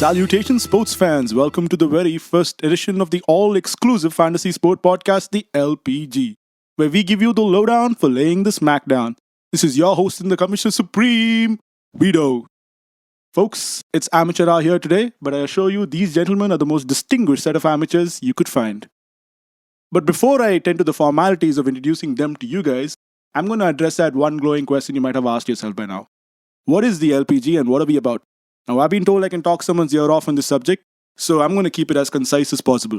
Salutations, sports fans. Welcome to the very first edition of the all-exclusive fantasy sport podcast, the LPG, where we give you the lowdown for laying the smackdown. This is your host and the Commissioner Supreme, Vito. Folks, it's amateur hour here today, but I assure you these gentlemen are the most distinguished set of amateurs you could find. But before I attend to the formalities of introducing them to you guys, I'm going to address that one glowing question you might have asked yourself by now. What is the LPG and what are we about? Now, I've been told I can talk someone's ear off on this subject, so I'm going to keep it as concise as possible.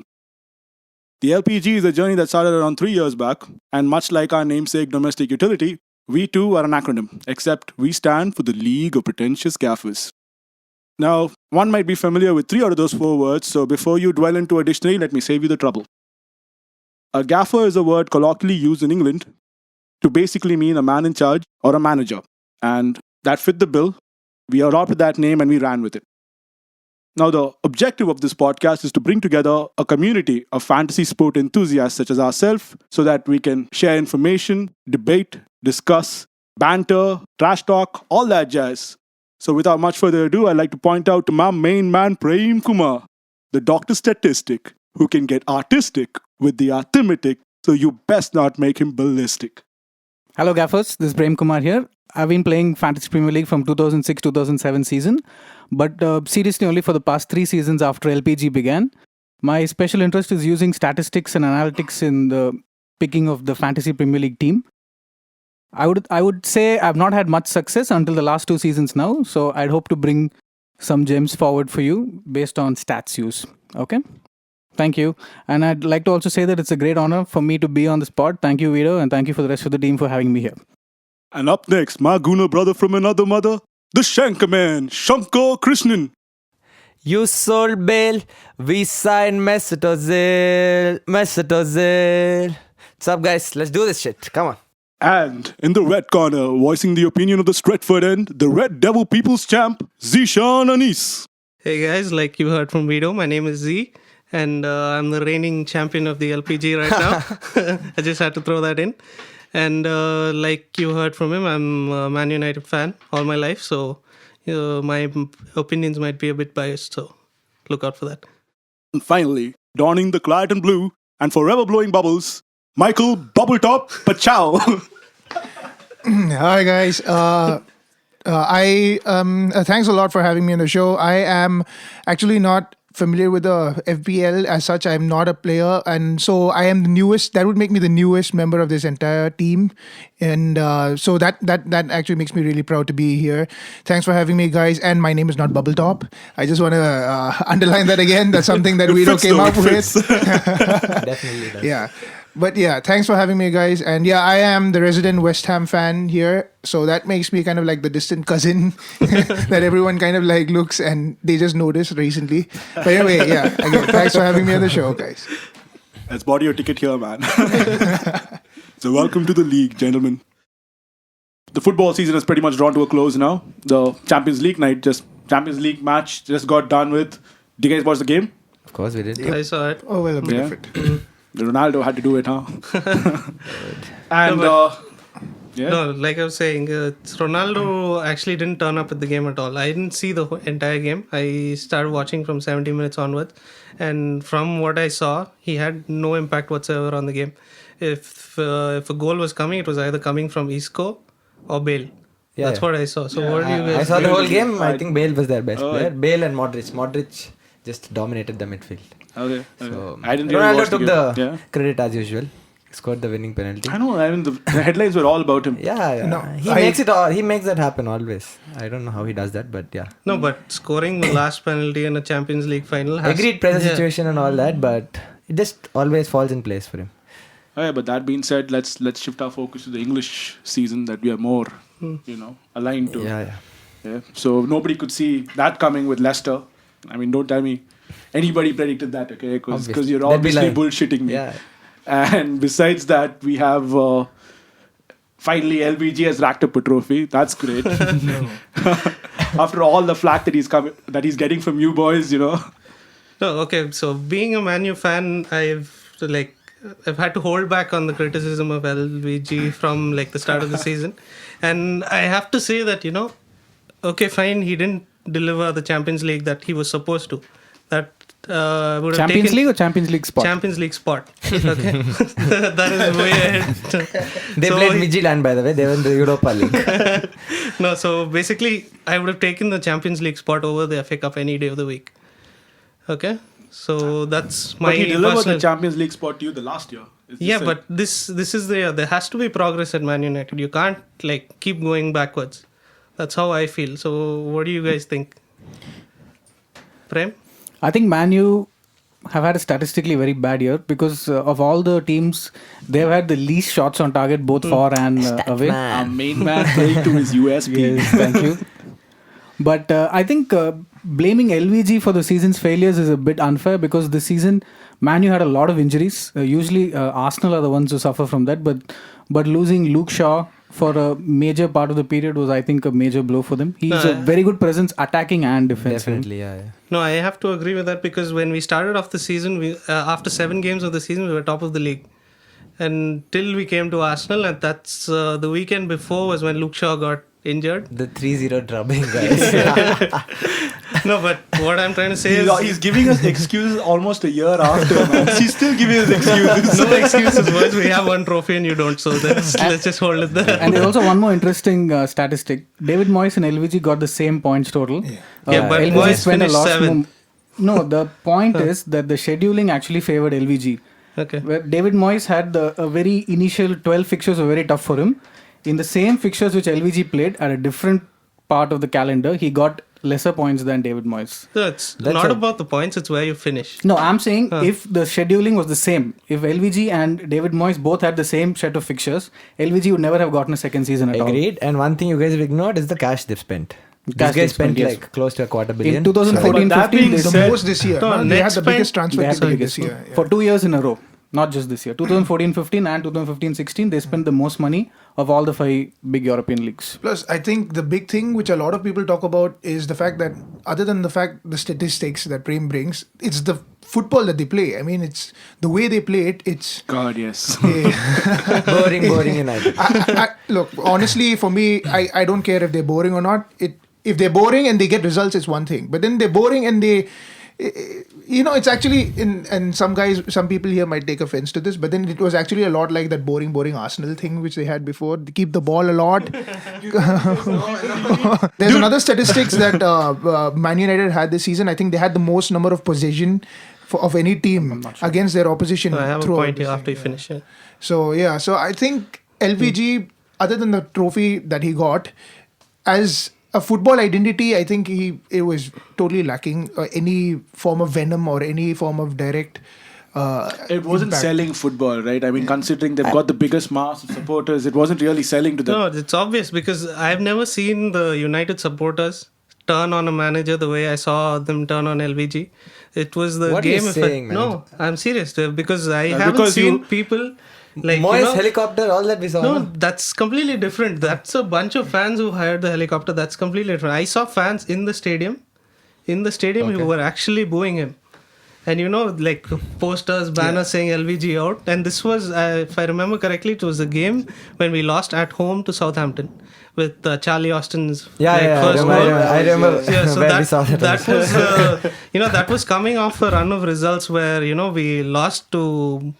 The LPG is a journey that started around 3 years back, and much like our namesake domestic utility, we too are an acronym, except we stand for the League of Pretentious Gaffers. Now, one might be familiar with 3 out of those 4 words, so before you dwell into a dictionary, let me save you the trouble. A gaffer is a word colloquially used in England to basically mean a man in charge or a manager, and that fit the bill. We adopted that name and we ran with it. Now, the objective of this podcast is to bring together a community of fantasy sport enthusiasts such as ourselves so that we can share information, debate, discuss, banter, trash talk, all that jazz. So without much further ado, I'd like to point out to my main man, Prem Kumar, the Dr. Statistic, who can get artistic with the arithmetic, so you best not make him ballistic. Hello Gaffers, this is Prem Kumar here. I've been playing Fantasy Premier League from 2006-2007 season, but seriously only for the past 3 seasons after LPG began. My special interest is using statistics and analytics in the picking of the Fantasy Premier League team. I would say I've not had much success until the last 2 seasons now, so I'd hope to bring some gems forward for you based on stats use. Okay? Thank you. And I'd like to also say that it's a great honor for me to be on the spot. Thank you, Vito, and thank you for the rest of the team for having me here. And up next, my Guna brother from another mother, the Shankar Man, Shankar Krishnan. You sold bail, we signed Mesut Ozil. What's up, guys? Let's do this shit. Come on. And in the red corner, voicing the opinion of the Stretford end, the Red Devil People's Champ, Zishan Anis. Hey guys, like you heard from Vito, my name is Z, and I'm the reigning champion of the LPG right now. I just had to throw that in. And like you heard from him, I'm a Man United fan all my life, so my opinions might be a bit biased, so look out for that. And finally, donning the claret and blue and forever blowing bubbles, Michael Bubbletop Pachow. Hi guys. Thanks a lot for having me on the show. I am actually not familiar with the FPL as such. I'm not a player, and so I am the newest. That would make me the newest member of this entire team, and so that actually makes me really proud to be here. Thanks for having me, guys. And my name is not Bubbletop. I just want to underline that again. That's something that we came up with. Definitely does. Yeah. But yeah, thanks for having me, guys. And yeah, I am the resident West Ham fan here. So that makes me kind of like the distant cousin that everyone kind of like looks and they just noticed recently. But anyway, yeah, again, thanks for having me on the show, guys. Let's bought your ticket here, man. So welcome to the league, gentlemen. The football season is pretty much drawn to a close now. The Champions League match just got done with. Did you guys watch the game? Of course we did. I saw it. Oh, well, a bit of it. Ronaldo had to do it, huh? And yeah. No, like I was saying, Ronaldo actually didn't turn up at the game at all. I didn't see the entire game. I started watching from 70 minutes onwards. And from what I saw, he had no impact whatsoever on the game. If a goal was coming, it was either coming from Isco or Bale. Yeah, That's what I saw. So what do you guys I saw the think? whole game. I think Bale was their best player. Bale and Modric. Modric just dominated the midfield. Okay. So I didn't really Ronaldo watch took the credit as usual. Scored the winning penalty. I know. I mean, the headlines were all about him. Yeah. No, He makes that happen always. I don't know how he does that, but yeah. No, but scoring the last penalty in a Champions League final has... Agreed, pressure situation and all that, but it just always falls in place for him. Okay, but that being said, let's shift our focus to the English season that we are more, aligned to. Yeah. So nobody could see that coming with Leicester. I mean, don't tell me anybody predicted that, okay? Because you're obviously bullshitting me. Yeah. And besides that, we have finally LPG has racked up a trophy. That's great. After all the flack that he's getting from you boys, No, okay. So being a Man U fan, I've had to hold back on the criticism of LPG from the start of the season, and I have to say that okay, fine, he didn't deliver the Champions League that he was supposed to. That would have Champions taken League or Champions League spot? Champions League spot. Okay, that is way ahead. They So played Midtjylland, by the way. They were in the Europa League. No, so basically, I would have taken the Champions League spot over the FA Cup any day of the week. Okay, so that's my But he delivered personal. the Champions League spot to you the last year. Is this Yeah, it? but this is there has to be progress at Man United. You can't like keep going backwards. That's how I feel. So what do you guys think? Prem? I think Man U have had a statistically very bad year because of all the teams, they've had the least shots on target both for and away. Our main man playing to his USP. Yes, thank you. But I think blaming LVG for the season's failures is a bit unfair because this season Man U had a lot of injuries. Usually Arsenal are the ones who suffer from that, but losing Luke Shaw for a major part of the period was, I think, a major blow for them. He's a very good presence attacking and defensively. Definitely, yeah. No, I have to agree with that because when we started off the season, we after 7 games of the season, we were top of the league. Until we came to Arsenal, and that's the weekend before was when Luke Shaw got injured. The 3-0 drubbing, guys. No, but what I'm trying to say is... He's giving us excuses almost a year after, man. He's still giving us excuses. No excuses, boys. We have one trophy and you don't, so let's just hold it there. And there's also one more interesting statistic. David Moyes and LVG got the same points total. Yeah, but Moyes finished 7th. No, the point is that the scheduling actually favored LVG. Okay. Where David Moyes had a very initial 12 fixtures were very tough for him. In the same fixtures which LVG played at a different part of the calendar, he got lesser points than David Moyes. So it's not about the points, it's where you finish. No, I'm saying if the scheduling was the same, if LVG and David Moyes both had the same set of fixtures, LVG would never have gotten a second season at all. Agreed. And one thing you guys have ignored is the cash they've spent. These Cash guys they've spent spent, yes. like close to $250 million. In 2014-15, they The said most this year. No, They had net the biggest spend- transfer they had the fee biggest this year. for 2 years in a row. Not just this year. 2014-15 and 2015-16, they spent the most money of all the 5 big European leagues. Plus, I think the big thing which a lot of people talk about is the fact that, other than the statistics that Prem brings, it's the football that they play. I mean, it's the way they play it. It's God, yes. boring United. look, honestly, for me, I don't care if they're boring or not. If they're boring and they get results, it's one thing. But then they're boring and they... it's actually and some people here might take offense to this, but then it was actually a lot like that boring Arsenal thing which they had before. They keep the ball a lot. There's another statistics that Man United had this season. I think they had the most number of possession of any team against their opposition. I have a throughout point here the after you season. finish. Yeah. So I think LPG, other than the trophy that he got, as a football identity, I think it was totally lacking any form of venom or any form of direct. It wasn't impact. selling football, right? I mean, considering they've got the biggest mass of supporters, it wasn't really selling to them. No, it's obvious because I've never seen the United supporters turn on a manager the way I saw them turn on LVG. It was the What are you game. saying, man? No, I'm serious because I haven't because seen people like Moyes helicopter, all that we saw. No, that's completely different. That's a bunch of fans who hired the helicopter. That's completely different. I saw fans in the stadium who were actually booing him. And like posters, banners saying LVG out. And this was, if I remember correctly, it was a game when we lost at home to Southampton with Charlie Austin's first goal. I remember So where we saw that. that was, that was coming off a run of results where, we lost to,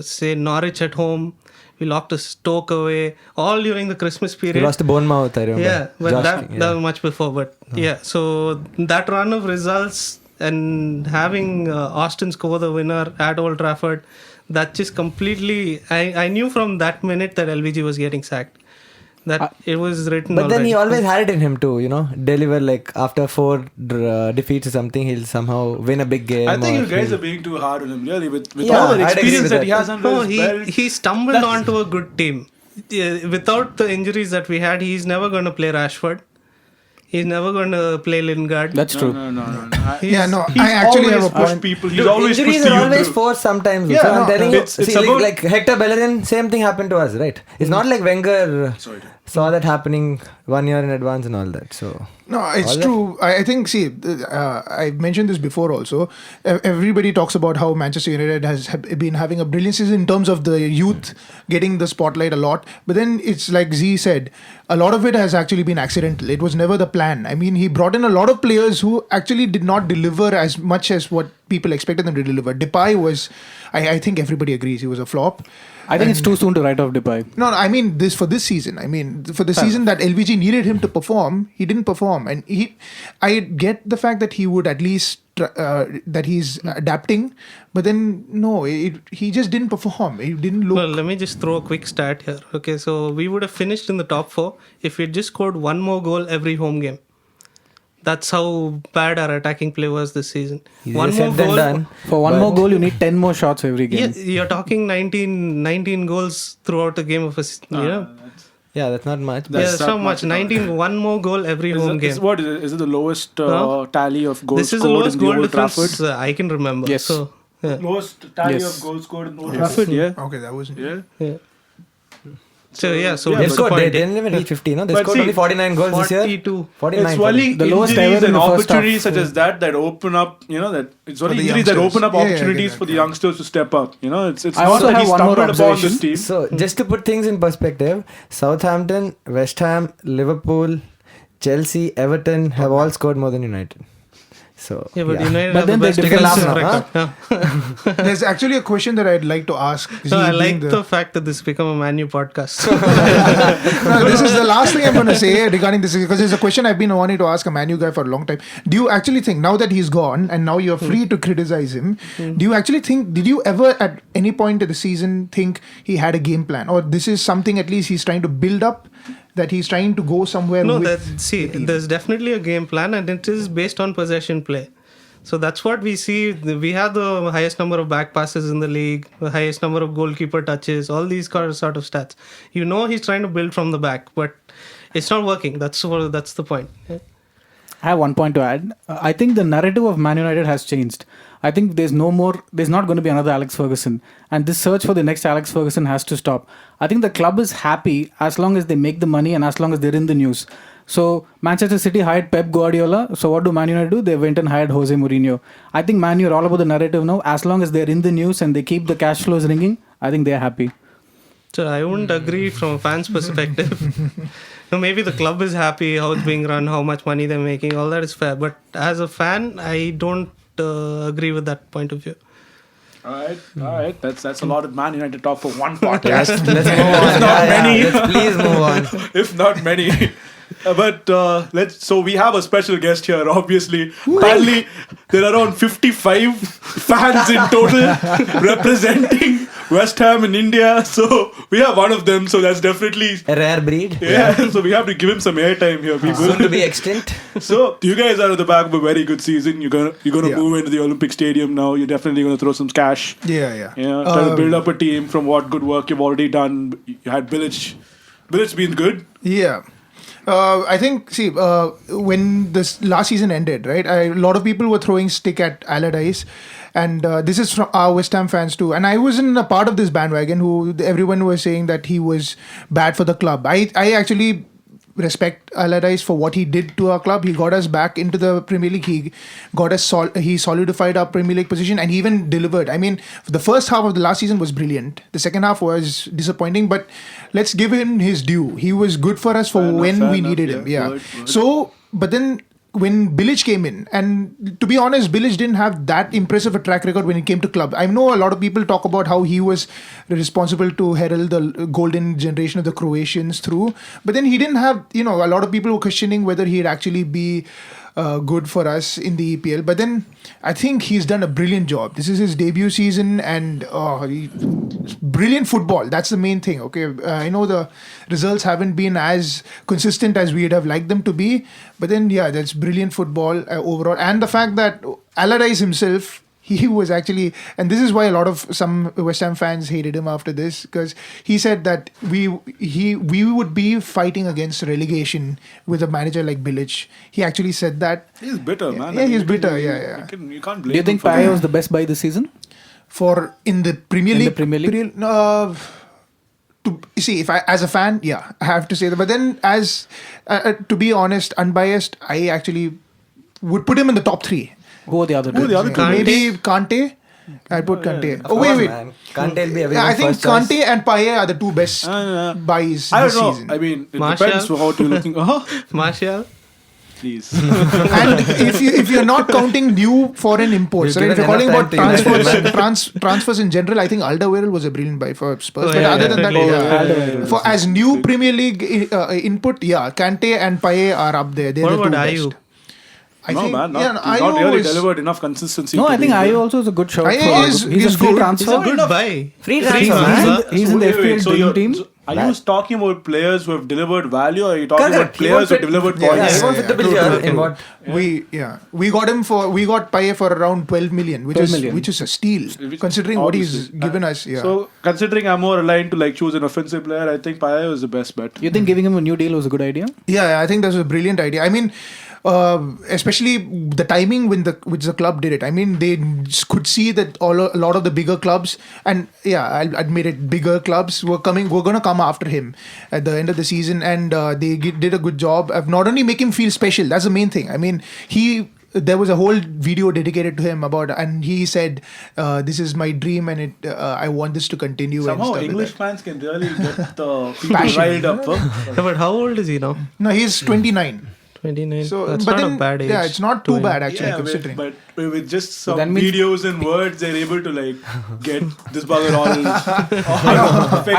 say, Norwich at home. We lost to Stoke away, all during the Christmas period. We lost to Bournemouth, I remember. Yeah, but Josh that King, was much before. But so that run of results and having Austin score the winner at Old Trafford, that just completely... I knew from that minute that LVG was getting sacked. That it was written But then already. he always had it in him to, deliver like after 4 defeats or something, he'll somehow win a big game. I think or you guys he'll- are being too hard on him, really, with Yeah, all the I'd agree experience with that that. he has under No, his belt. he stumbled onto a good team. Yeah, without the injuries that we had, he's never going to play Rashford. He's never going to play Lingard. That's true. No. He's I actually have a pushed point. people. He's Dude, always injuries pushed are you always through. forced sometimes. Yeah, so I'm no, telling you, it's see, about- like Hector Bellerin, same thing happened to us, right? It's not like Wenger saw that happening 1 year in advance and all that. So No, it's all true. I think, see, I mentioned this before also. Everybody talks about how Manchester United has been having a brilliant season in terms of the youth getting the spotlight a lot. But then it's like Z said, a lot of it has actually been accidental. It was never the plan. I mean, he brought in a lot of players who actually did not deliver as much as what people expected them to deliver. Depay was, I think everybody agrees, he was a flop. I think it's too soon to write off Depay. No, I mean this for this season. I mean for the season that LVG needed him to perform, he didn't perform, and I get the fact that he would at least that he's adapting, but then no, he just didn't perform. He didn't look. Well, let me just throw a quick stat here. Okay, so we would have finished in the top 4 if we had just scored one more goal every home game. That's how bad our attacking play was this season. One more goal. For one more goal, you need 10 more shots every game. Yeah, you're talking 19 goals throughout the game of a yeah, that's not much. That's not much. 1 more goal every home game. What is it? Is it the lowest tally of goals This is the scored lowest in the goal Old difference Trafford? I can remember. Yes. So, yeah. Lowest tally Yes. of goals scored in the Old Trafford, yeah. Okay, that wasn't. Yeah. So yeah, they They scored. They disappointed. didn't even reach 50. No, they But scored see, only 49 goals this year. 42. 49. It's only The lowest injuries ever in and the first opportunities half. such as that open up, that it's only For the injuries that youngsters. open up Yeah, I get opportunities that, for the yeah. youngsters to step up. It's I not also that he have one more stumbled upon observation. this team. So just to put things in perspective, Southampton, West Ham, Liverpool, Chelsea, Everton have all scored more than United. So Yeah, but yeah. United But are then the they best defend defensive now, record. Yeah. There's actually a question that I'd like to ask. So I being like the fact that this become a Man U podcast. No, this is the last thing I'm going to say regarding this because it's a question I've been wanting to ask a Man U guy for a long time. Do you actually think now that he's gone and now you're free to criticize him? Do you actually think? Did you ever at any point of the season think he had a game plan, or this is something at least he's trying to build up? That he's trying to go somewhere. No, with the team? there's definitely a game plan, and it is based on possession play. So that's what we see. We have the highest number of back passes in the league, the highest number of goalkeeper touches, all these sort of stats. He's trying to build from the back, but it's not working. That's the point. Yeah. I have one point to add. I think the narrative of Man United has changed. I think there's not going to be another Alex Ferguson. And this search for the next Alex Ferguson has to stop. I think the club is happy as long as they make the money and as long as they're in the news. So Manchester City hired Pep Guardiola. So what do Man United do? They went and hired Jose Mourinho. I think Man U are all about the narrative now. As long as they're in the news and they keep the cash flows ringing, I think they're happy. So I wouldn't agree from a fan's perspective. Maybe the club is happy, how it's being run, how much money they're making, all that is fair. But as a fan, I don't agree with that point of view. All right. That's a lot of Man United talk for one podcast. Let's move on. many. Let's please move on. If not many. But so we have a special guest here, obviously. Apparently, there are around 55 fans in total representing West Ham in India. So we have one of them. So that's definitely A rare breed. yeah. So we have to give him some airtime here, people. Soon to be extinct. So you guys are at the back of a very good season. You're gonna Yeah. move into the Olympic Stadium now. You're definitely gonna throw some cash. Yeah. Try to build up a team from what good work you've already done. You had Bilic. Bilic's been good. Yeah. I think, when this last season ended, right, a lot of people were throwing stick at Allardyce. And this is from our West Ham fans too. And I wasn't a part of this bandwagon who everyone was saying that he was bad for the club. I actually respect Allardyce for what he did to our club. He got us back into the Premier League. He got us he solidified our Premier League position and he even delivered. I mean, the first half of the last season was brilliant. The second half was disappointing, but let's give him his due. He was good for us for Fair when enough, we needed him. Yeah. Word. So, but then when Bilic came in, and to be honest, Bilic didn't have that impressive a track record when it came to club. I know a lot of people talk about how he was responsible to herald the golden generation of the Croatians through, but then he didn't have, a lot of people were questioning whether he'd actually be good for us in the EPL. But then I think he's done a brilliant job. This is his debut season and brilliant football. That's the main thing. Okay, I know the results haven't been as consistent as we'd have liked them to be, but then that's brilliant football overall. And the fact that Allardyce himself, he was actually, and this is why a lot of some West Ham fans hated him after this, because he said that we would be fighting against relegation with a manager like Bilic. He actually said that. He's bitter, man. Yeah, he's bitter. Yeah. You can't blame Do you think him for Payet that. was the best buy this season? In the Premier In League? the Premier League? To if I as a fan, yeah, I have to say that. But then, as to be honest, unbiased, I actually would put him in the top 3. Who are the other two? Maybe Kante. I'd put Kante. Oh wait. Man. Kante will be Yeah, I think everyone's first Kante and Payet are the 2 best buys I this don't know. season. I mean, it Martial? depends how you're looking. Martial. Please. And if you're not counting new foreign imports, You've right? If you're given calling about enough time to transfers in general, I think Alderweireld was a brilliant buy for Spurs. Oh, But yeah, other than that, definitely. for as new Premier League input, yeah, Kante and Payet are up there. They're What the about 2 Ayew? best. I No, think, man. yeah, He's not really delivered enough consistency. No, to I think be good. Ayew also is a good shout. Ayew for- is he's a free good. transfer. It's a good buy. Free He's, transfer, he's in the FPL so dream you're- team. so are you talking about players who have delivered value, or are you talking about Correct. He players who won't have delivered Yeah, points? he won't fit the bill True, here true, in true. what? We got Payet for around 12 million, 12 million. which is a steal considering what he's Obviously. given us. Yeah. So considering I'm more aligned to like choose an offensive player, I think Payet was the best bet. You think giving him a new deal was a good idea? Yeah, I think that was a brilliant idea. I mean, especially the timing which the club did it. I mean, they could see that a lot of the bigger clubs, and yeah, I'll admit it, bigger clubs were going to come after him at the end of the season, and they did a good job of not only make him feel special. That's the main thing. I mean, there was a whole video dedicated to him and he said, "This is my dream, and I want this to continue." and Somehow stuff like English that. fans can really get the people Passion. riled up. Yeah, but how old is he now? No, he's 29. 29. So, That's but not then, a bad age. yeah, it's not too bad actually Yeah, considering. but with just some that means- videos and words, they're able to like get this bugger all.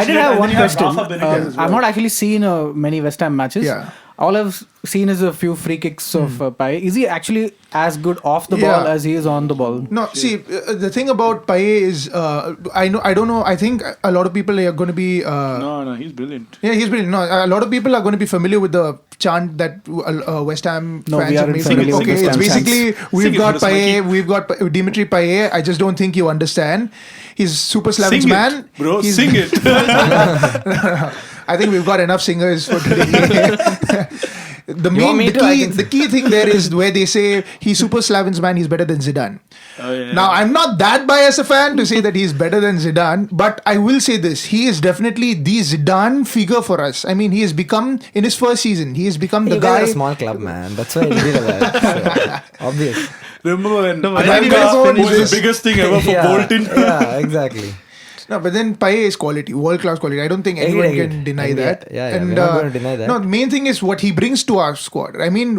I did have one question. I've I'm not actually seen many West Ham matches. Yeah. All I've seen is a few free kicks of Payet. Is he actually as good off the ball Yeah. as he is on the ball? No, see, the thing about Payet is, I don't know. I think a lot of people are going to be. No, he's brilliant. Yeah, he's brilliant. No, a lot of people are going to be familiar with the chant that West Ham No, fans we have aren't made. familiar with Okay, West it's Ham basically Sing we've it got for us, Payet, Mikey. we've got Dimitri Payet. I just don't think you understand. He's super Slavin's Sing man. it, bro. He's- Sing it. I think we've got enough singers for today. The key thing there is where they say he's super Slavin's man, he's better than Zidane. Oh, yeah. Now, I'm not that biased a fan to say that he's better than Zidane, but I will say this. He is definitely the Zidane figure for us. I mean, he has become, in his first season, he has become the You guys are guy. a small club, man. That's why it'll be like that. So, obvious. Remember when No, but Van then Gaal we go was the biggest thing ever for yeah, Bolton? Yeah, exactly. No, but then Payet is quality, world class quality. I don't think anyone Agreed. can deny Agreed. that. Yeah, we're not going to deny that. No, the main thing is what he brings to our squad. I mean,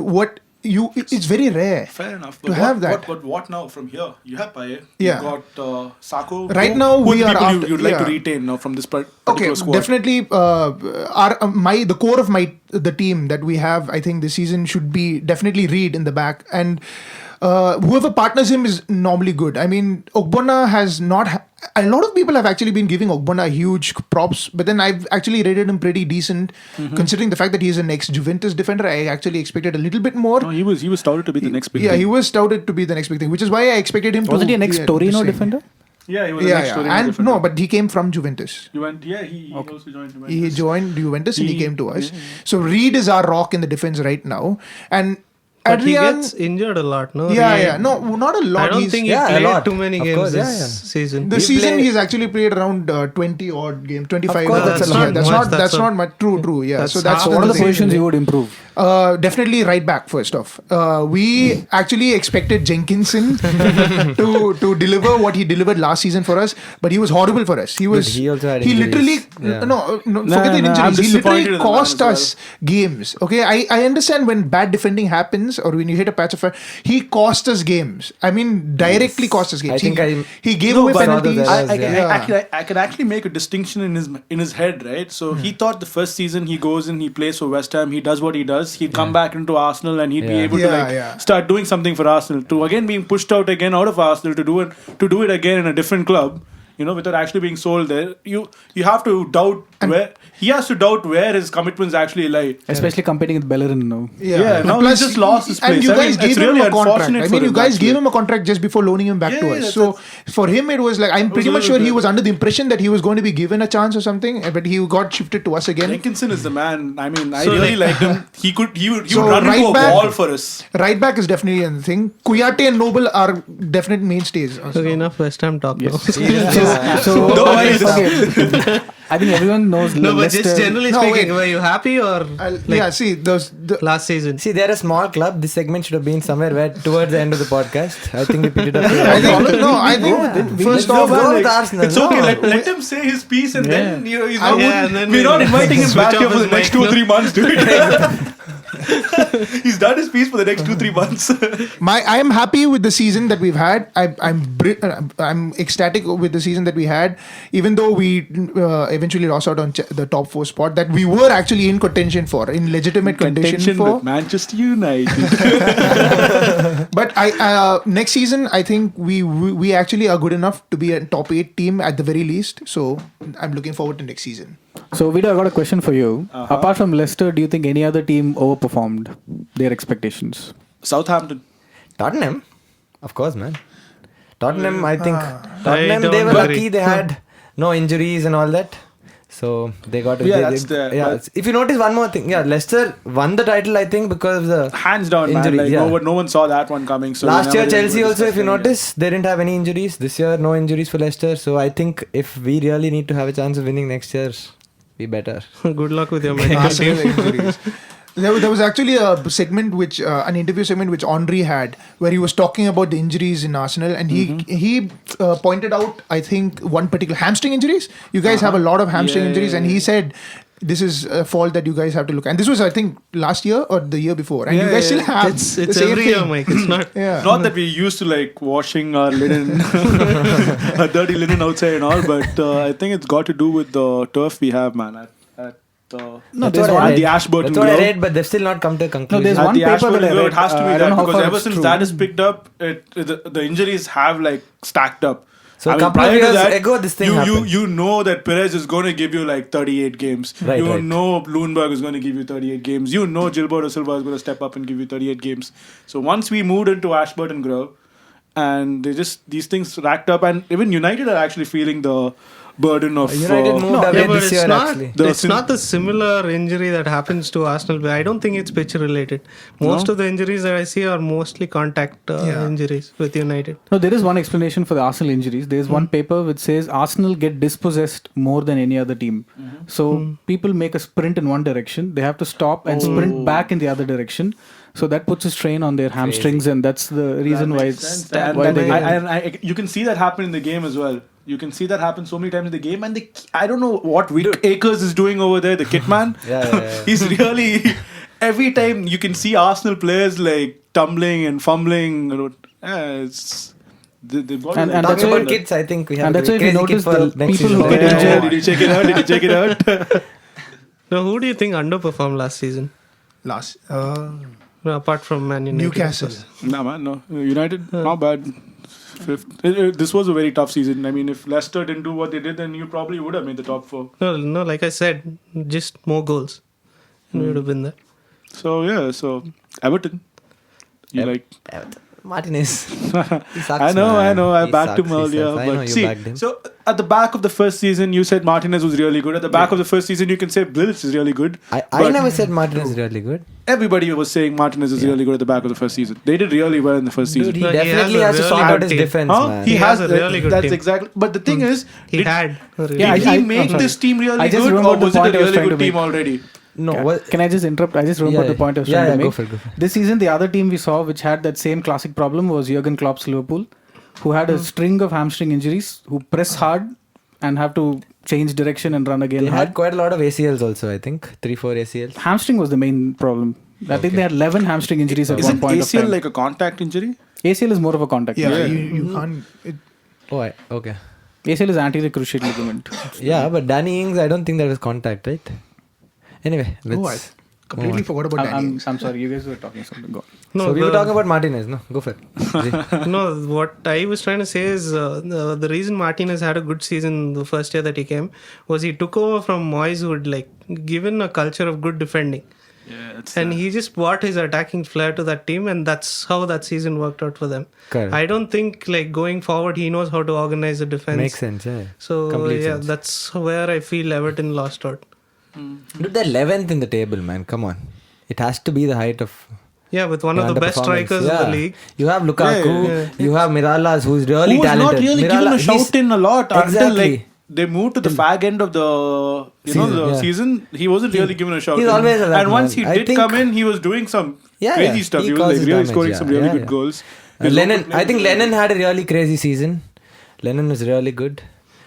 it's very rare. Fair enough. To have that. But what now from here? You have Payet. Yeah. You got Sako. Right now, who we the are people after- you'd like to yeah. retain now from this particular Okay, squad. definitely. The core of the team that we have, I think this season should be definitely Reed in the back, and whoever partners him is normally good. I mean, Ogbonna has not. A lot of people have actually been giving Ogbonna huge props, but then I've actually rated him pretty decent, considering the fact that he's an ex-Juventus defender. I actually expected a little bit more. No, he was touted to be the next big Yeah, thing. he was touted to be the next big thing, which is why I expected him to. Wasn't he an ex-Torino to say- defender? Yeah, he was the Yeah, next yeah. story. And no, but he came from Juventus. he also joined Juventus. He joined Juventus and he He- came to us. So Reed is our rock in the defense right now, and But he Adrian. gets injured a lot, no? Yeah, Really? yeah. No, not a lot. I don't He's- think he Yeah, a played lot. too many Of games course, this yeah, yeah. season. This He season play- he's actually played around 20 odd games, 25. course, that's a lot. That's Much, not. that's That's a- not much. True. Yeah. that's So that's half So what are the thing. positions you would improve? Definitely right back. First off, we actually expected Jenkinson to deliver what he delivered last season for us, but he was horrible for us. He was. he also had He injuries. literally Yeah. forget the I'm injuries. He disappointed literally in the man cost as us games. Okay, I understand when bad defending happens or when you hit a patch of fire. He cost us games. I mean, directly cost us games. I think he gave No, away but penalties. others, I could actually make a distinction in his head, right? So he thought the first season he goes in, he plays for West Ham, he does what he does, he'd come back into Arsenal and he'd be Yeah. able to start doing something for Arsenal. To again being pushed out of Arsenal to do it again in a different club. Without actually being sold there, you have to doubt where his commitments actually lie. Especially competing with Bellerin now. Yeah, now he just lost his place. And you I mean, guys it's gave him really a contract. unfortunate I for mean, you him, guys actually. gave him a contract just before loaning him back to Yeah, us. that's- So for him, it was like I'm pretty a much little sure he bit- was under the impression that he was going to be given a chance or something, but he got shifted to us again. Jenkinson is the man. I mean, I So, really like- liked him. He would So, run right into a back- wall for us. Right back is definitely a thing. Kuyate and Noble are definite mainstays. Okay, enough West Ham talk now. Seriously, So Don't worry, okay. I think everyone knows. No, but Leicester. just generally No, speaking, wait. were you happy or See, last season? See, they're a small club. This segment should have been somewhere where towards the end of the podcast. I think we picked it up. I think First Let's off, go with like, Arsenal. it's okay. No. Let him say his piece, and then he's not. and then we're not inviting him switch back here off for the his next mic, 2 or no? 3 months, dude. He's done his piece for the next 2-3 months. I am happy with the season that we've had. I'm ecstatic with the season that we had, even though we eventually lost out on the top 4 spot that we were actually in contention for, in legitimate contention for. with Manchester United. But next season I think we actually are good enough to be a top 8 team at the very least. So I'm looking forward to next season. So Vida, I got a question for you. Apart from Leicester, do you think any other team overperformed their expectations? Southampton. Tottenham, of course, man. Tottenham, I think. I Tottenham, don't they were agree. lucky. They had no injuries and all that. So they got. That's the. Yeah. If you notice one more thing, Leicester won the title, I think, because of the Hands down, injuries. man. Like, no one saw that one coming. So last year, nobody Chelsea was also, if you discussing notice, they didn't have any injuries. This year, no injuries for Leicester. So I think if we really need to have a chance of winning next year, we better. Good luck with your medical team. Arsenal injuries. There was actually a segment an interview segment which Henry had where he was talking about the injuries in Arsenal, and he pointed out, I think, one particular hamstring injuries. You guys have a lot of hamstring injuries, and he said this is a fault that you guys have to look at. And this was, I think, last year or the year before, and you guys still have It's the same every thing. year, Mike. It's not. Yeah. Not that we used to like washing our linen, our dirty linen outside and all, but I think it's got to do with the turf we have, man. No, That's there's what I one. read. The Ashburton That's what I Grove. read, but they've still not come to a conclusion. No, there's At one the paper Ashburton that I Grove, read. it has to be I that don't know how because far ever it's since true. that is picked up, the injuries have like stacked up. So a couple of prior to years that, ago, this thing happened. you know that Perez is going to give you like 38 games. Right, you right. know Lundberg is going to give you 38 games. You know Gilberto Silva is going to step up and give you 38 games. So once we moved into Ashburton Grove, and these things racked up, and even United are actually feeling the burden of United moved away Yeah, but this it's year, not. actually. It's not the similar injury that happens to Arsenal. But I don't think it's pitch related. Most of the injuries that I see are mostly contact injuries with United. No, there is one explanation for the Arsenal injuries. There is one paper which says Arsenal get dispossessed more than any other team. So people make a sprint in one direction, they have to stop and sprint back in the other direction. So that puts a strain on their hamstrings, and that's the reason why it's why they get. you can see that happen in the game as well. You can see that happen so many times in the game, and I don't know what Vic Akers is doing over there, the kit man. Yeah. He's really every time you can see Arsenal players like tumbling and fumbling. They've got And Talking that's why- about kids, I think we have and that's a why if you crazy kid notice for the next people season. who get injured- Did you check it out? Did you check it out? Now, who do you think underperformed last season? Last No, apart from Man United. Newcastle. No, man, no. United, not bad. Fifth. This was a very tough season. I mean, if Leicester didn't do what they did, then you probably would have made the top 4. No, like I said, just more goals. And we would have been there. So, yeah, Everton. You like... Martinez. He sucks, I know. I He backed him sucks, he earlier. sucks. I know But you see, backed him. so at the back of the first season, you said Martinez was really good. At the back of the first season, you can say Blitz is really good. I But never said Martinez is really good. everybody was saying Martinez is really good at the back of the first season. They did really well in the first season. Dude, he No, he definitely has has a to sort really out good his team. defense, Huh? man. He has has a really good That's team. exactly. But the thing is, He had. a really Yeah, did I- he I'm make sorry. this team really I just good, or remembered the was it point a I was really trying good to team make. already? No, Can I just interrupt? I just remembered the point I was trying to make. Go for it. This season, the other team we saw which had that same classic problem was Jurgen Klopp's Liverpool, who had a string of hamstring injuries, who press hard and have to change direction and run again They hard. had quite a lot of ACLs also, I think. 3-4 ACLs. Hamstring was the main problem. I think they had 11 hamstring injuries at one Isn't point of ACL time. like a contact injury? ACL is more of a contact. Yeah, you can't. Okay. ACL is anterior cruciate ligament. Yeah, but Danny Ings, I don't think that was contact, right? Anyway, let's... I completely forgot about Danny Ings. I'm sorry, you guys were talking something. Go on. No, so we were talking about Martinez, no? Go for it. No, what I was trying to say is the reason Martinez had a good season the first year that he came was he took over from Moyes, who had given a culture of good defending. Yeah, And he just brought his attacking flair to that team, and that's how that season worked out for them. Correct. I don't think going forward he knows how to organize the defense. Makes sense, yeah. So Complete yeah, sense. that's where I feel Everton lost out. Dude, they're 11th in the table, man. Come on. It has to be the height of Yeah, with one of the best strikers in the league. You have Lukaku, you have Miralas, who's really Who was talented. not really given a shout in a lot until like they moved to the fag end of the season. He wasn't really given a shout. He's always like that, and once he man. did come in, he was doing some crazy stuff. He was causes like really damage, scoring some really good goals. Lennon, I think Lennon had a really crazy season. Lennon was really good.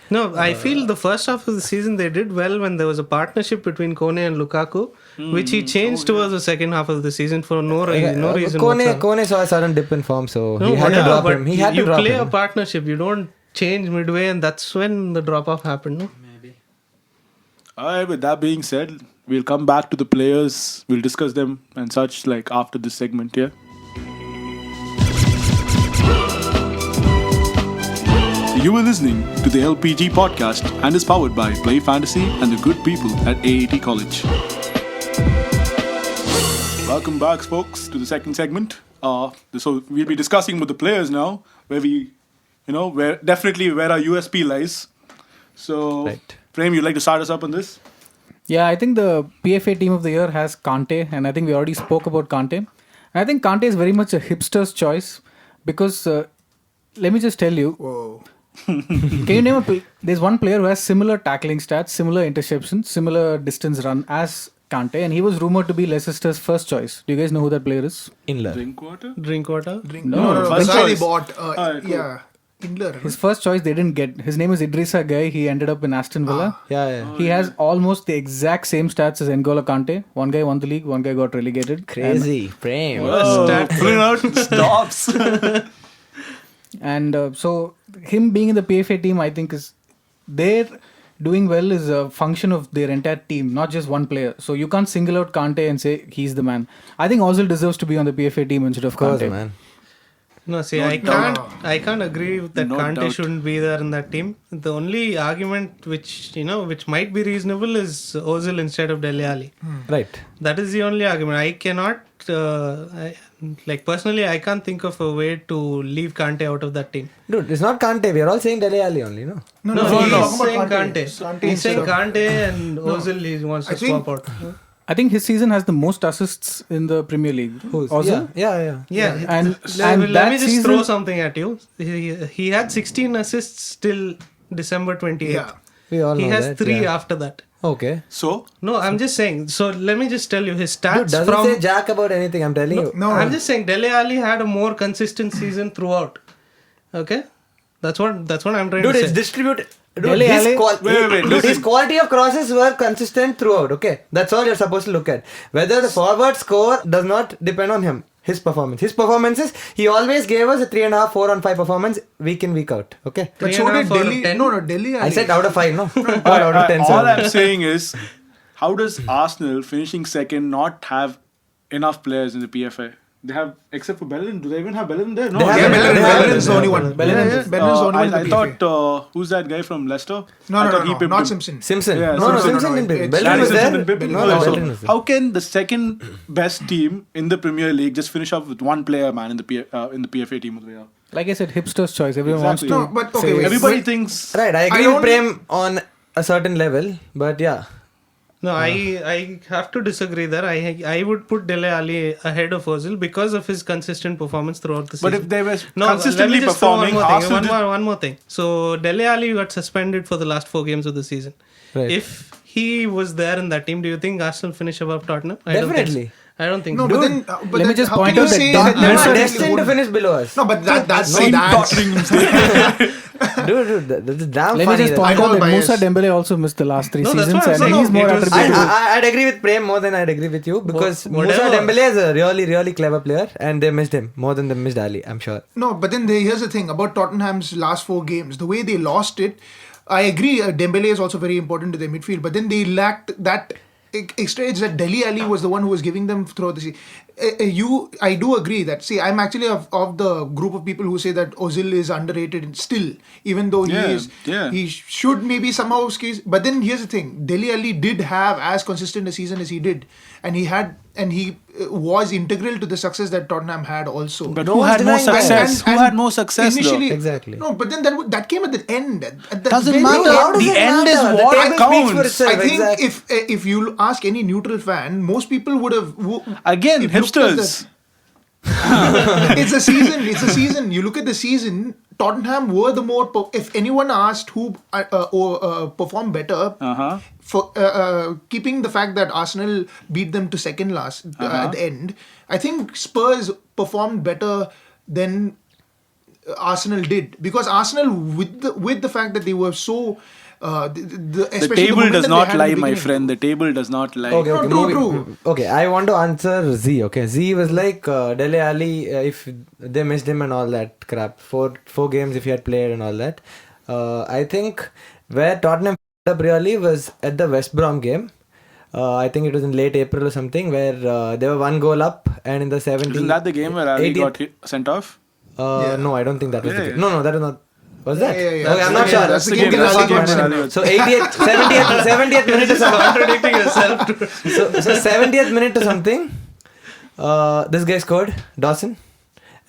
No, I feel the first half of the season they did well when there was a partnership between Kone and Lukaku, which he changed towards the second half of the season for no reason. Kone saw a sudden dip in form, so No, he had to drop but him. He had to drop You play him. a partnership, you don't change midway, and that's when the drop off happened. No? Alright, with that being said, we'll come back to the players. We'll discuss them and such like after this segment here. You are listening to the LPG Podcast and is powered by Play Fantasy and the good people at AAT College. Welcome back, folks, to the second segment. So we'll be discussing with the players now, where where our USP lies. So, Right. Prem, you'd like to start us up on this? Yeah, I think the PFA team of the year has Kante, and I think we already spoke about Kante. And I think Kante is very much a hipster's choice because let me just tell you. Whoa. Can you name there's one player who has similar tackling stats, similar interceptions, similar distance run as Kante, and he was rumored to be Leicester's first choice. Do you guys know who that player is? Inler. Drinkwater? No. First The guy they choice. bought. Alright, cool. Yeah. Indler. His first choice they didn't get. His name is Idrissa Gueye. He ended up in Aston Villa. Yeah. He has almost the exact same stats as N'Golo Kante. One guy won the league, one guy got relegated. Crazy. Prem. Pulling out stops. And so him being in the PFA team, I think they're doing well is a function of their entire team, not just one player. So you can't single out Kante and say he's the man. I think Ozil deserves to be on the PFA team instead of Of course, Kante. man. No, see, No I doubt. can't agree that No Kante doubt. shouldn't be there in that team. The only argument which might be reasonable is Ozil instead of Dele Alli. Right. That is the only argument. I cannot, personally, I can't think of a way to leave Kante out of that team. Dude, it's not Kante. We are all saying Dele Alli only, no? No, he's saying Kante. He's saying Kante and Ozil he wants to swap out. I think his season has the most assists in the Premier League. Who's? Ozil? Yeah. And Let that me just season, throw something at you. He had 16 assists till December 28th. Yeah. We all know He has that, 3 yeah. after that. Okay. So, No, I'm just saying. So let me just tell you his stats Dude, doesn't say jack about anything, I'm telling you. No. I'm just saying Dele Alli had a more consistent season throughout. Okay? That's what I'm trying Dude, to it's say. distributed. Dude, Dele Alli- Wait, his listen. quality of crosses were consistent throughout. Okay, that's all you're supposed to look at. Whether the forward score does not depend on him, his performance. His performances, he always gave us a 3.5, 4 on 5 performance week in, week out. Okay, But so 3.5 did or Delhi. 10? No, Delhi. I said out of 5, no, or out of 10. all sorry. I'm saying is, how does Arsenal finishing second not have enough players in the PFA? They have, except for Bellerin. Do they even have Bellerin there? No. They have Yeah, Bellerin. Bellerin is the only one. Bellerin Bellerin is the only one in the I PFA. thought, who's that guy from Leicester? No, I thought he no, pipped not him. Simpson. Simpson. Yeah, no, Simpson. Simpson didn't. It's Bellerin was Simpson there. and Pippen. No, No, so Bellerin was there. how can the second best team in the Premier League just finish off with one player, man, in the PFA team of the year? like I said, hipster's choice. Everyone Exactly. wants No, to. but okay, say- wait. Everybody thinks. Right, I agree I with don't- Prem on a certain level, but yeah. No, I have to disagree there. I would put Dele Alli ahead of Ozil because of his consistent performance throughout the season. But if they were No, consistently let me just throw performing, one more Arsenal thing. One more thing. So Dele Alli got suspended for the last 4 games of the season. Right. If he was there in that team, do you think Arsenal finish above Tottenham? Definitely. I don't think No, so. but then, let me just how point can out you that say Dortmund They Most were of destined to finish below us. No, but that's Same that's Tottenham mistake. Dude, that's damn Let me funny. just that- point call out that bias. Musa Dembele also missed the last 3 No, that's seasons, what I'm and saying. he's more It was- attributable. I'd agree with Prem more than I'd agree with you because Musa Whatever. Dembele is a really, really clever player and they missed him more than they missed Ali, I'm sure. No, but then here's the thing about Tottenham's last 4 games. The way they lost it, I agree. Dembele is also very important to their midfield, but then they lacked that extra edge that Dele Alli was the one who was giving them throughout the season. I do agree that. See, I'm actually of the group of people who say that Ozil is underrated still, even though he should maybe somehow squeeze. But then here's the thing: Dele Alli did have as consistent a season as he did, and he was integral to the success that Tottenham had also. But No who one's had more denying that. success? Who had more success? Initially, Though? Exactly. No, but then that came at the end. At the Doesn't very matter. end. How does The it end matter? is The what table speaks for counts. itself, I think exactly. if you ask any neutral fan, most people would have Again, looked at hipsters. It's a season. It's a season. You look at the season. Tottenham were the more. If anyone asked who performed better, for keeping the fact that Arsenal beat them to second last at the end, I think Spurs performed better than Arsenal did, because Arsenal, with the fact that they were so. The Especially table moment does that they not had at lie, the my beginning. friend. The table does not lie. Okay, No, true. Okay, I want to answer Z. Okay, Z was like Dele Alli, if they missed him and all that crap. Four games if he had played and all that. I think where Tottenham f***ed up really was at the West Brom game. I think it was in late April or something, where they were 1 goal up, and in the 70th. Isn't that the game where Ali got sent off? No, I don't think that was the Yeah. game. No, that is not. Was that? Yeah. Okay, That's I'm the not game. sure. That's the game. game. That's the That's game. the when game. Ali was- So 70th minute or something. Contradicting yourself. So 70th minute or something, this guy scored, Dawson,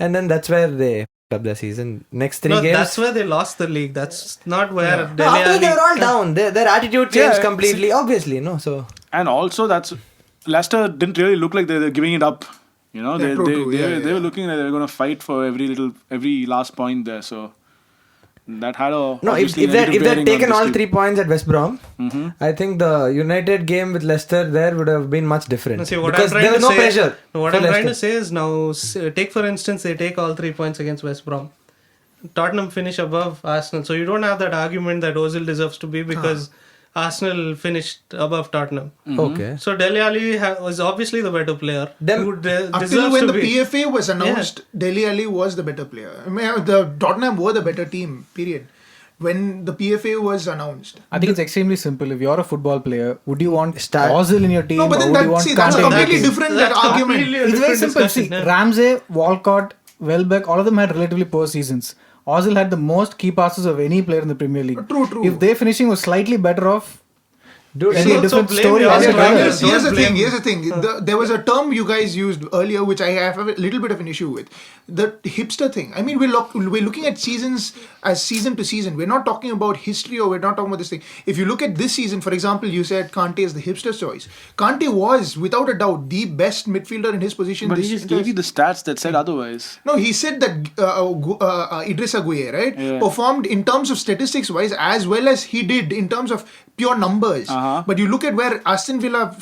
and then that's where they f***ed up their season. Next 3 No, games. that's where they lost the league. That's not where No, Dele after they Alli. were all down. Their attitude changed Yeah, completely, obviously. No, so And also, Leicester didn't really look like they were giving it up. You know, Yeah, true. they were looking like they were going to fight for every last point there. So that had a no. If obviously they'd negative bearing on taken this all team. 3 points at West Brom, I think the United game with Leicester there would have been much different. See, what because I'm there trying was to no say, pressure. What for I'm trying to Leicester. say is now, take for instance, they take all 3 points against West Brom. Tottenham finish above Arsenal, so you don't have that argument that Ozil deserves to be because Arsenal finished above Tottenham. Okay. So Dele Alli was obviously the better player. Them- Who Until deserves when to the be. PFA was announced, Dele Alli was the better player. I mean, the Tottenham were the better team, period. When the PFA was announced. I think it's extremely simple. If you're a football player, would you want Start- Ozil in your team, No, but or then would you want that's a Kante in your completely team? different That's argument. completely a It's very different simple. See, discussion, yeah. Ramsey, Walcott, Welbeck, all of them had relatively poor seasons. Ozil had the most key passes of any player in the Premier League. True. If their finishing was slightly better off, Dude, Any Don't different blame story your altogether. players. Here's the Don't thing. blame- Here's the thing. There was a term you guys used earlier, which I have a little bit of an issue with. The hipster thing. I mean, we're looking at seasons as season to season. We're not talking about history, or we're not talking about this thing. If you look at this season, for example, you said Kante is the hipster's choice. Kante was, without a doubt, the best midfielder in his position. But he this just entire- gave you the stats that said otherwise. No, he said that Idrissa Gueye, right, Yeah. performed in terms of statistics wise as well as he did in terms of pure numbers. But you look at where Aston Villa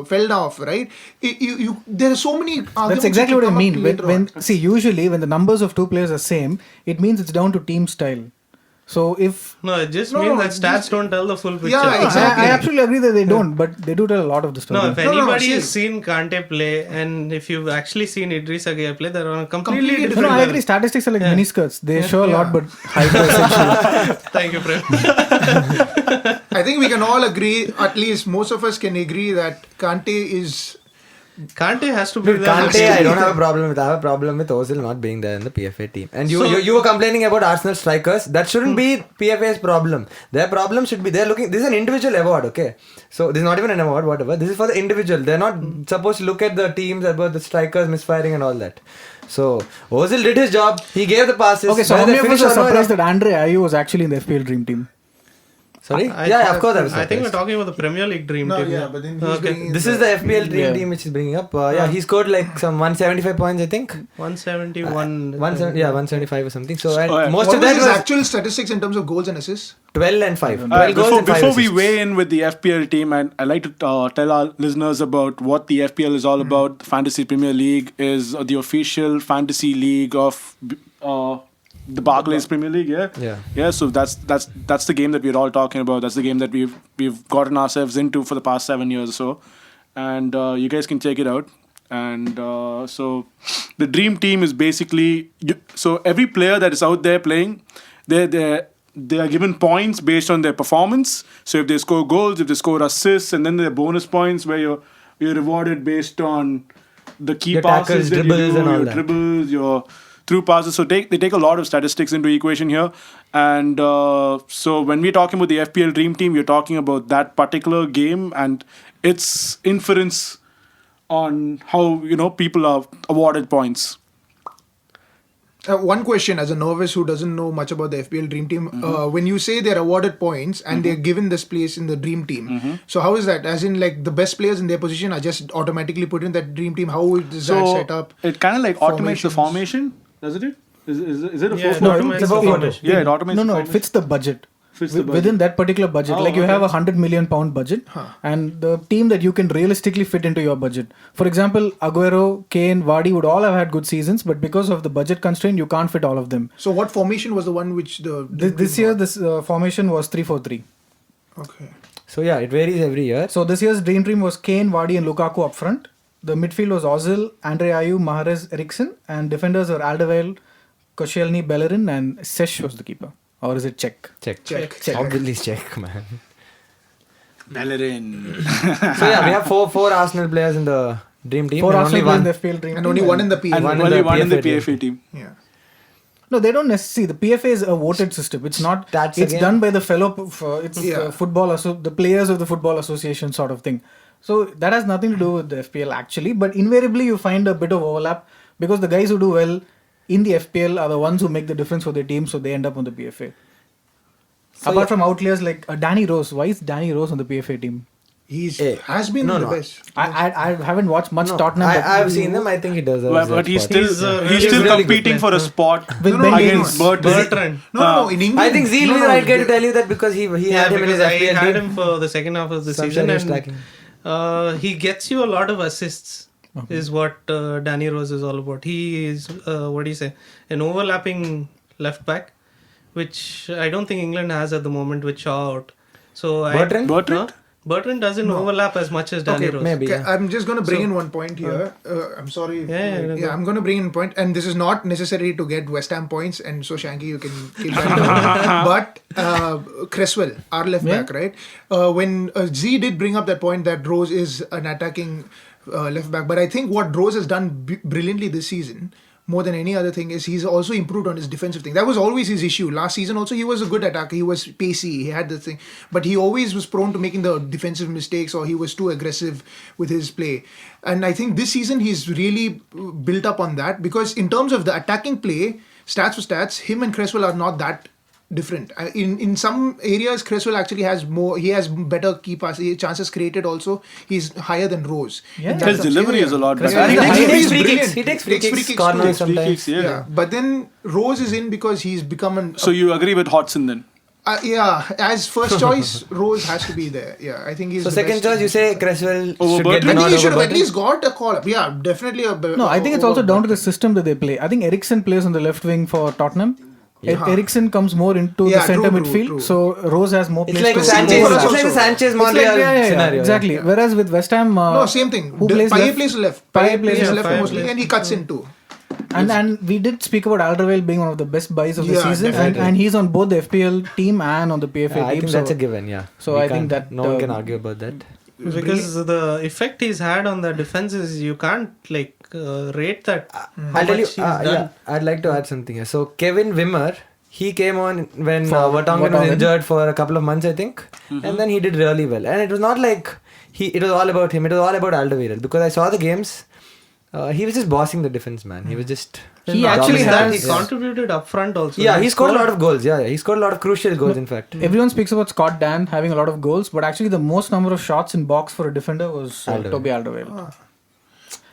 fell off, right? There are so many arguments. that's exactly which what I come up mean. later on. See, usually when the numbers of two players are same, it means it's down to team style. So if No, it just No, means no, that stats don't tell the full picture. Yeah, exactly. I absolutely agree that they don't, but they do tell a lot of the story. No, if No, anybody see. has seen Kante play, and if you've actually seen Idrissa Gueye play, they're on a Completely completely No, different I level. agree. Statistics are like miniskirts. They show a lot, but hide the essential. Thank you, Prem. I think we can all agree, at least most of us can agree, that Kante is. Kante has to be there. Kante, I don't have a problem with. I have a problem with Ozil not being there in the PFA team. And you were complaining about Arsenal strikers. That shouldn't be PFA's problem. Their problem should be they're looking. This is an individual award, okay? So this is not even an award, whatever. This is for the individual. They're not supposed to look at the teams about the strikers misfiring and all that. So Ozil did his job. He gave the passes. Okay, so how Whether many they of us finish are or not, surprised that Andre Ayew was actually in the FPL Dream Team? Sorry? Yeah, of course I was I think we're surprised. talking about the Premier League dream No, team. yeah, but then he's Okay. bringing in This is the FPL dream Yeah. team which is bringing up. Yeah, he scored like some 175 points, I think. 171. 175 or something. So and yeah. most What of was that his was actual statistics in terms of goals and assists? 12 and 5. 12 Alright, goals and 5 before we assists. weigh in with the FPL team, and I'd like to tell our listeners about what the FPL is all about. The Fantasy Premier League is the official fantasy league of the Barclays Premier League. Yeah. So that's the game that we're all talking about. That's the game that we've gotten ourselves into for the past 7 years or so, and you guys can check it out. And so the dream team is basically so every player that is out there playing, they are given points based on their performance. So if they score goals, if they score assists, and then there are bonus points where you're rewarded based on the key Your passes, tackles, that you dribbles do, and all your that. dribbles, your through passes. So they take a lot of statistics into equation here. And so when we're talking about the FPL Dream Team, we're talking about that particular game and its inference on how people are awarded points. One question as a novice who doesn't know much about the FPL Dream Team. When you say they're awarded points and they're given this place in the Dream Team, so how is that? As in, like, the best players in their position are just automatically put in that Dream Team? How is that set up? It kind of like automates the formation, doesn't it? Is it a Yeah, 4-4-2? No, automates it's the a formation. Yeah, it automates the No, it formation. fits the budget. Fits the budget. Within that particular budget. Oh, Like you okay. have a £100 million budget and the team that you can realistically fit into your budget. For example, Aguero, Kane, Vardy would all have had good seasons, but because of the budget constraint, you can't fit all of them. So what formation was the one which the This year, this formation was 3-4-3. Okay. So yeah, it varies every year. So this year's Dream Team was Kane, Vardy and Lukaku up front. The midfield was Ozil, Andre Ayew, Mahrez, Eriksen, and defenders were Alderweireld, Koscielny, Bellerin, and Sesh was the keeper. Or is it Czech? Check. Check. Obviously check, man. Bellerin. So yeah, we have four Arsenal players in the Dream Team. Four and Arsenal only players in one. the FPL Dream And Team. only one in the PFA. And One in only the one in the PFA PFA team. Yeah. No, they don't necessarily. The PFA is a voted system. It's not. That's it's again- done by the it's Yeah. the players of the football association sort of thing. So that has nothing to do with the FPL actually. But invariably you find a bit of overlap because the guys who do well in the FPL are the ones who make the difference for their team, so they end up on the PFA. So Apart from outliers like Danny Rose, why is Danny Rose on the PFA team? He's Eh, has been no, the no. best. I haven't watched much Tottenham. but I've seen him. I think he does. But he's still He's a he's really still really competing good for a player. spot With No, Ben no, against Davies. Bertrand. No, in England. I think Zeal will be right guy to tell you that because he Yeah, had him in his because I FPL had team. him for the second half of the Some season, serious and tackling. he gets you a lot of assists. Is what Danny Rose is all about. He is what do you say, an overlapping left back, which I don't think England has at the moment with Shaw out. So Bertrand? Bertrand doesn't overlap as much as Danny Okay, Rose. maybe. Okay, I'm just going to bring in one point here. I'm sorry. Yeah, I'm going to bring in a point, and this is not necessary to get West Ham points, and so Shanky, you can keep that down. But Cresswell, our left back, right? When Z did bring up that point that Rose is an attacking left back, but I think what Rose has done brilliantly this season, more than any other thing, is he's also improved on his defensive thing. That was always his issue. Last season also, he was a good attacker. He was pacey. He had the thing. But he always was prone to making the defensive mistakes or he was too aggressive with his play. And I think this season, he's really built up on that because in terms of the attacking play, stats for stats, him and Cresswell are not that different. In some areas, Cresswell actually has more. He has better key pass chances created. Also, he's higher than Rose. Yeah. In that His sense. delivery Yeah, is a lot Cresswell better. is the He highest- takes He's free kicks. brilliant. He takes free kicks, too. corners Free sometimes. kicks, yeah. Yeah, but then Rose is in because he's become an. So you agree with Hodgson then? Yeah, as first choice, Rose has to be there. Yeah, I think he's. So the second best. choice, you say Cresswell Over should get Bertrand? the I think nod he should over have at Bertrand? least got a call up. Yeah, definitely. No, I think it's also down to the system that they play. I think Eriksen plays on the left wing for Tottenham. Eriksen comes more into Yeah, the center true, midfield, true. so Rose has more It's place like to the Same Sanchez. thing for us It's like the also. Sanchez It's like, Monreal yeah, scenario. exactly. Whereas with West Ham, No, same thing. Who plays Payet left? plays left. Payet plays plays left. left Payet mostly, plays- and he cuts in too. and we did speak about Alderweireld being one of the best buys of the Yeah, season, definitely. and he's on both the FPL team and on the PFA Yeah, I team. think so that's a given. Yeah. so We I think can't- that, no one can argue about that. Because the effect he's had on the defenses, you can't rate that. how I'll tell you. much he's done. Yeah, I'd like to add something here. So Kevin Wimmer, he came on when For Vertonghen was Vertonghen. injured for a couple of months, I think, and then he did really well. And it was not like it was all about him. It was all about Alderweireld because I saw the games. He was just bossing the defense, man. He was just. He Not actually only that, has- he contributed up front also. Yeah, he scored a lot of goals. Yeah, he scored a lot of crucial goals. In fact, Everyone speaks about Scott Dan having a lot of goals, but actually the most number of shots in box for a defender was Alderweireld. Toby Alderweireld.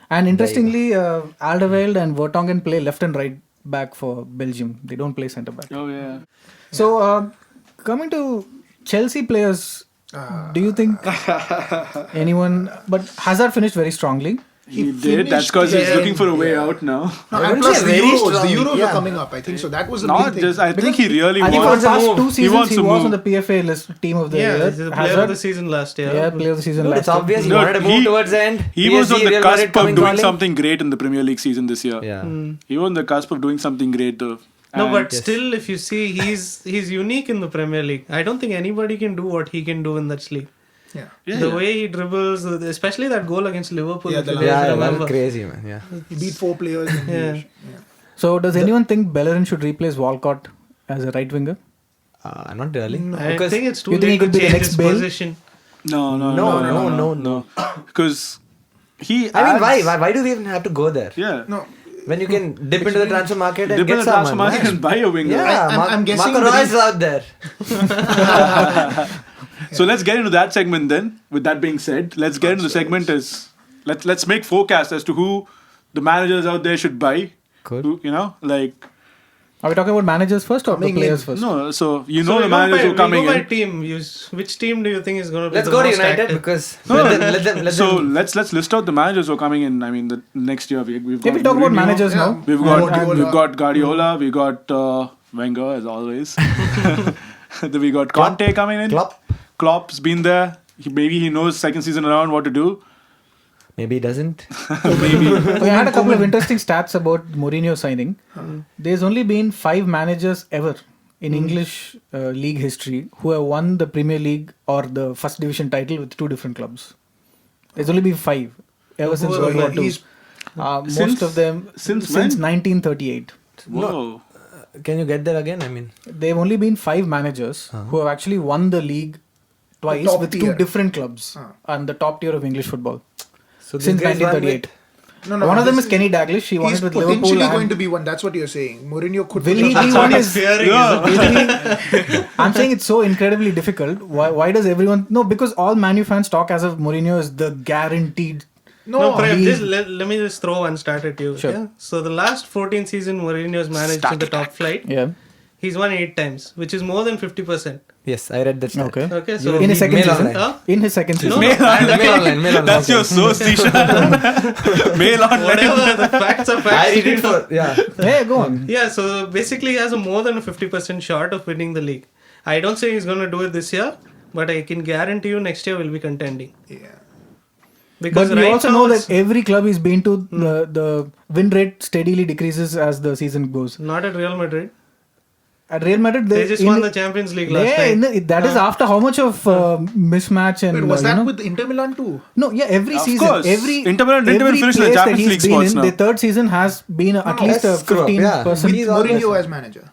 And interestingly, Alderweireld and Vertonghen play left and right back for Belgium. They don't play centre back. Oh yeah. So coming to Chelsea players, do you think anyone? But Hazard finished very strongly. He did. That's because he's looking for a way out now. No, I and would plus say the very Euros. The strongly, Euros yeah. are coming up, I think. So that was the Not main thing. just. I think he really I think for wants. the past move. two He seasons wants he to was move. on the PFA list team of the Yeah, year. he's the player of the season last year. Yeah, player of the season dude, last it's obvious he No, wanted to move he- towards the end. He was on PSG, the Real cusp Madrid of coming doing calling. something great in the Premier League season this year. Yeah. He was on the cusp of doing something great though. No, And- but still, if you see, he's unique in the Premier League. I don't think anybody can do what he can do in that league. Yeah. Yeah, The yeah. way he dribbles, especially that goal against Liverpool. Yeah, if the you last- guys Yeah, that remember. was crazy, man. Yeah. He beat 4 players. And Yeah. So does anyone think Bellerin should replace Walcott as a right winger? Not really. I Because think it's too You think he late to could be the change next his Bale? position. no. Because he. I mean, adds- why do we even have to go there? Yeah. No, When you can dip into the transfer market and Dip in get the transfer someone. market and buy a winger. Yeah, I'm guessing Marco that Reus is out there. So let's get into that segment then. With that being said, let's get into the segment as let's make forecasts as to who the managers out there should buy. Cool. Who, like Are we talking about managers first or the players first? no. So So the we go managers by- who are coming we go by in. team. Which team do you think is going to be Let's the go to most United active? because No, let them. So let's list out the managers who are coming in. I mean, the next year we've got. If we talk about Mourinho, managers now, We've Guardiola. got Guardiola. We got Wenger as always. Then we got Conte coming in. Klopp's been there. Maybe he knows second season around what to do. Maybe he doesn't. Maybe. we had a couple of interesting stats about Mourinho signing. There's only been 5 managers ever in English league history who have won the Premier League or the first division title with 2 different clubs. There's only been 5 ever since World War II. Most of them since since when? 1938. Whoa. Can you get there again? I mean, They've only been 5 managers who have actually won the league twice top with tier. 2 different clubs and the top tier of English football so this since guy's won 1938. No, One of them this is Kenny Dalglish. He won He's it with Liverpool. potentially going and to be one. That's what you're saying. Mourinho could. will he be That's what one? he's Is fearing. I'm saying it's so incredibly difficult. Why does everyone? No, because all Man U fans talk as if Mourinho is the guaranteed. No, Prem, he- just let me just throw one stat at you. Sure. Yeah? So the last 14 season Mourinho's managed in the top flight. Yeah. He's won 8 times, which is more than 50%. yes, I read that. Stat. Okay. Okay, so In his second Mail season. online. Huh? In his second season. Mail online. That's your source, Tisha. Mail on. whatever the facts are facts. I read it for Hey, go on. Yeah, so basically he has a more than a 50% shot of winning the league. I don't say he's going to do it this year, but I can guarantee you next year we'll be contending. Yeah. Because But you right also now know it's that every club he's been to, the win rate steadily decreases as the season goes. not at Real Madrid. At Real Madrid, They just won the Champions League last time. That is after how much of mismatch and Wait, was that you know? with Inter Milan too? No, yeah, every Of season, course. every Inter Milan didn't even every finish in the place that Champions he's League been spots in, now. the third season has been at least a Let's screw up, 15%. yeah. With He's always- Mourinho as manager.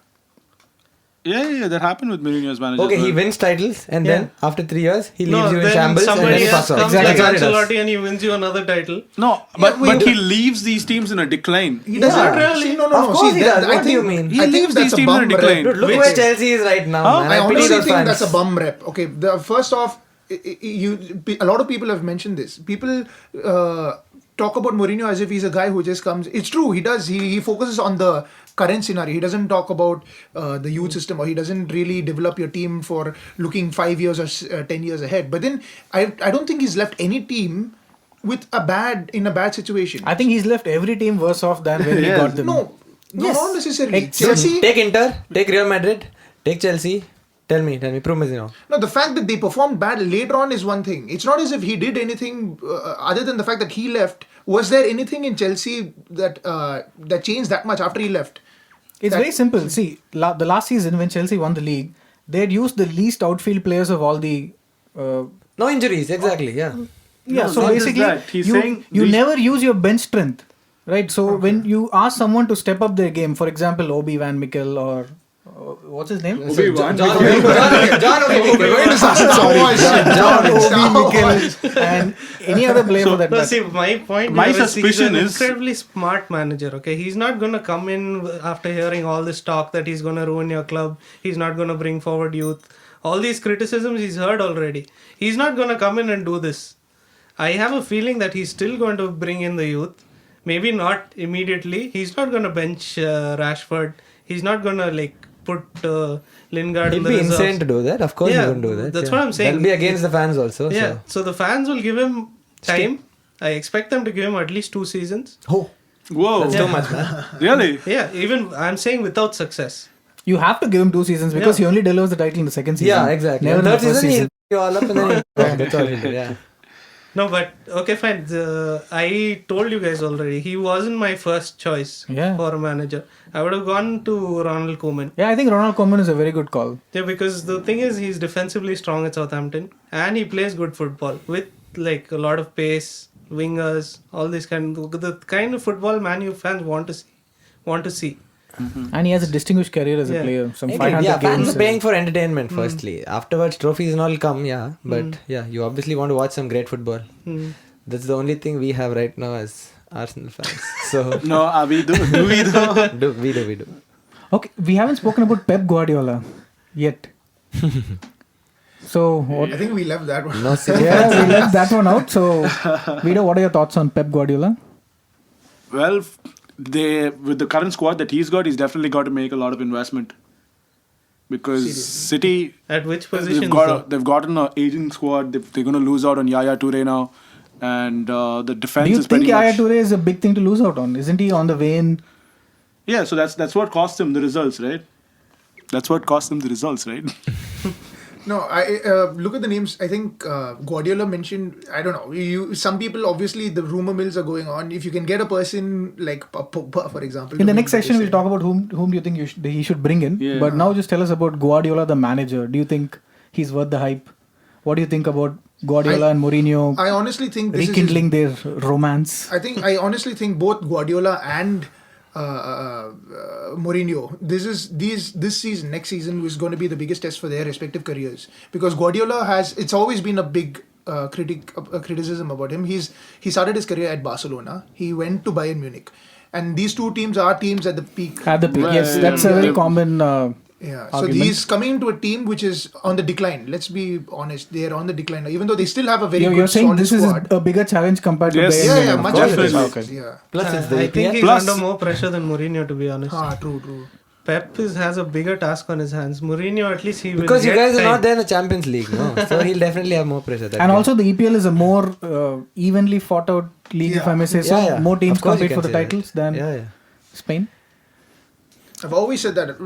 Yeah, that happened with Mourinho's manager. Okay, as he well. wins titles and then after 3 years he leaves No, you in then shambles and somebody then else fucks off. comes Exactly. like That's what he does. Ancelotti and he wins you another title. No, but he leaves these teams in a decline. He doesn't Yeah. really. See, no. Of course See, he that- does. I What do think- you mean? He I think leaves that's these a teams in a bum rep. decline. Dude, look Which- where Chelsea is right now. Huh? Man. I pity honestly those think fans. that's a bum rep. Okay, first off, a lot of people have mentioned this. People talk about Mourinho as if he's a guy who just comes. It's true, he does. He focuses on the current scenario. He doesn't talk about the youth system, or he doesn't really develop your team for looking 5 years or 10 years ahead. But then I don't think he's left any team with in a bad situation. I think he's left every team worse off than when he Yes. got them. No, Yes. not necessarily. Except- Chelsea. Take Inter, take Real Madrid, take Chelsea. Tell me, prove me now. No, the fact that they performed bad later on is one thing. It's not as if he did anything other than the fact that he left. Was there anything in Chelsea that changed that much after he left? It's very simple. See, the last season when Chelsea won the league, they had used the least outfield players of all the. No injuries, exactly. Yeah. Yeah, No, so not just basically, that. He's saying you these- never use your bench strength, right? So when you ask someone to step up their game, for example, Obi Van Mikkel or what's his name? Obi-Wan. John Obi John Obi Mikkel and any other player for that No, matter. see, my point My here is suspicion he's an is- incredibly smart manager. Okay, he's not going to come in after hearing all this talk that he's going to ruin your club. He's not going to bring forward youth. All these criticisms he's heard already. He's not going to come in and do this. I have a feeling that he's still going to bring in the youth. Maybe not immediately. He's not going to bench Rashford. He's not going to put Lingard in It'd the be reserves. insane to do that. Of course, Yeah, he wouldn't do that. that's what I'm saying. That'll be against the fans also. Yeah, so the fans will give him time. I expect them to give him at least 2 seasons. So. Whoa. That's too much, man. Really? Yeah, even I'm saying without success. You have to give him 2 seasons because Yeah. he only delivers the title in the second season. Yeah, exactly. Never And in the third first season, season. he'll you all up and then that's all he'll do. Yeah. No, but okay, fine. I told you guys already. He wasn't my first choice for a manager. I would have gone to Ronald Koeman. Yeah, I think Ronald Koeman is a very good call. Yeah, because the thing is, he's defensively strong at Southampton and he plays good football with a lot of pace, wingers, all this the kind of football Man U fans want to see. Mm-hmm. And he has a distinguished career as a player. Some 500 Yeah, fans games. are paying for entertainment firstly. Afterwards, trophies and all come, but you obviously want to watch some great football. That's the only thing we have right now as Arsenal fans. So No, we do we though? we do. Okay, we haven't spoken about Pep Guardiola yet. So, what? I think we left that one. No serious. Yeah, we left that one out. So, Vito, what are your thoughts on Pep Guardiola? Well, with the current squad that he's got, he's definitely got to make a lot of investment. Because City, At which position? they've gotten an aging squad. They're going to lose out on Yaya Toure now. And the defense Do you is think pretty Yaya much... Toure is a big thing to lose out on? Isn't he on the wane? Yeah, so that's what cost him the results, right? That's what cost him the results, right? No, I look at the names. I think Guardiola mentioned. I don't know. Some people, obviously, the rumor mills are going on. If you can get a person like Pogba, for example. In the next section, we'll talk about whom do you think he should bring in. Yeah. But now, just tell us about Guardiola, the manager. Do you think he's worth the hype? What do you think about Guardiola and Mourinho I honestly think this rekindling their romance? I honestly think both Guardiola and Mourinho. This season, next season, is going to be the biggest test for their respective careers, because Guardiola it's always been a big criticism about him. He started his career at Barcelona. He went to Bayern Munich, and these two teams are teams at the peak. At the peak, Right. yes, that's a very common. Yeah, so argument. he's coming into a team which is on the decline. Let's be honest, they are on the decline now, even though they still have a very You're good saying solid this squad. is a bigger challenge compared to Yes. Bayern Yeah, Munich, yeah, of much course. definitely. definitely. Okay. Yeah. Plus it's the I think EPL. he's Plus- under more pressure than Mourinho, to be honest. True. Pep has a bigger task on his hands. Mourinho, at least he will Because you get guys are time. not there in the Champions League, no? So he'll definitely have more pressure. that And guy. also, the EPL is a more evenly fought out league, if I may say so. Yeah. More teams Of course you compete for the can say that. titles than Yeah. Spain. I've always said that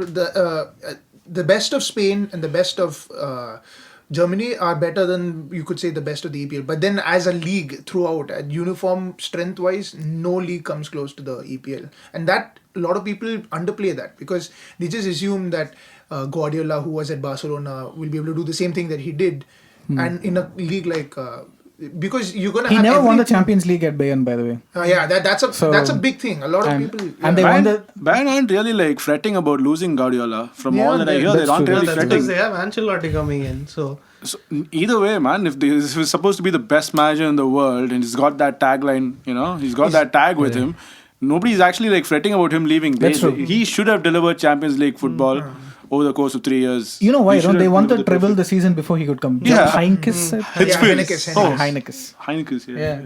the best of Spain and the best of Germany are better than, you could say, the best of the EPL. But then as a league throughout, at uniform strength wise, no league comes close to the EPL. And that, a lot of people underplay that, because they just assume that Guardiola, who was at Barcelona, will be able to do the same thing that he did. And in a league like... because you're going to He have never won the every- Champions League at Bayern, by the way. yeah, that's a big thing. A lot of And- people... and they yeah. won the. Bayern aren't really like fretting about losing Guardiola. From Yeah, all that I hear, that's they aren't true. really That's fretting. because they have Ancelotti coming in. So So, either way, man, if he's supposed to be the best manager in the world and he's got that tagline, he's got that tag with him, nobody's actually like fretting about him leaving. That's true. He should have delivered Champions League football over the course of 3 years. You know why? He should They have won the delivered treble trophy. the season before he could come. Yeah. Heinkes. Heinkes. Heinkes. Heineken's, Yeah,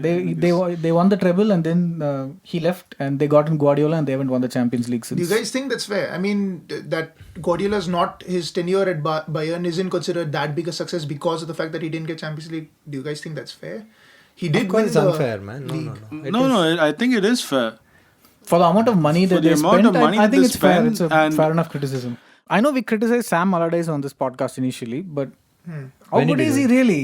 they won the treble, and then he left, and they got in Guardiola, and they haven't won the Champions League Do you since. guys think that's fair? I mean, that Guardiola's not, his tenure at Bayern isn't considered that big a success because of the fact that he didn't get Champions League. Do you guys think that's fair? He did Of course win it's the unfair, man. league. No, I think it is fair. For the amount of money that the they amount spent, of money I that think they it's fair. spend It's a and- fair enough criticism. I know we criticized Sam Allardyce on this podcast initially, but how When he good is did he really?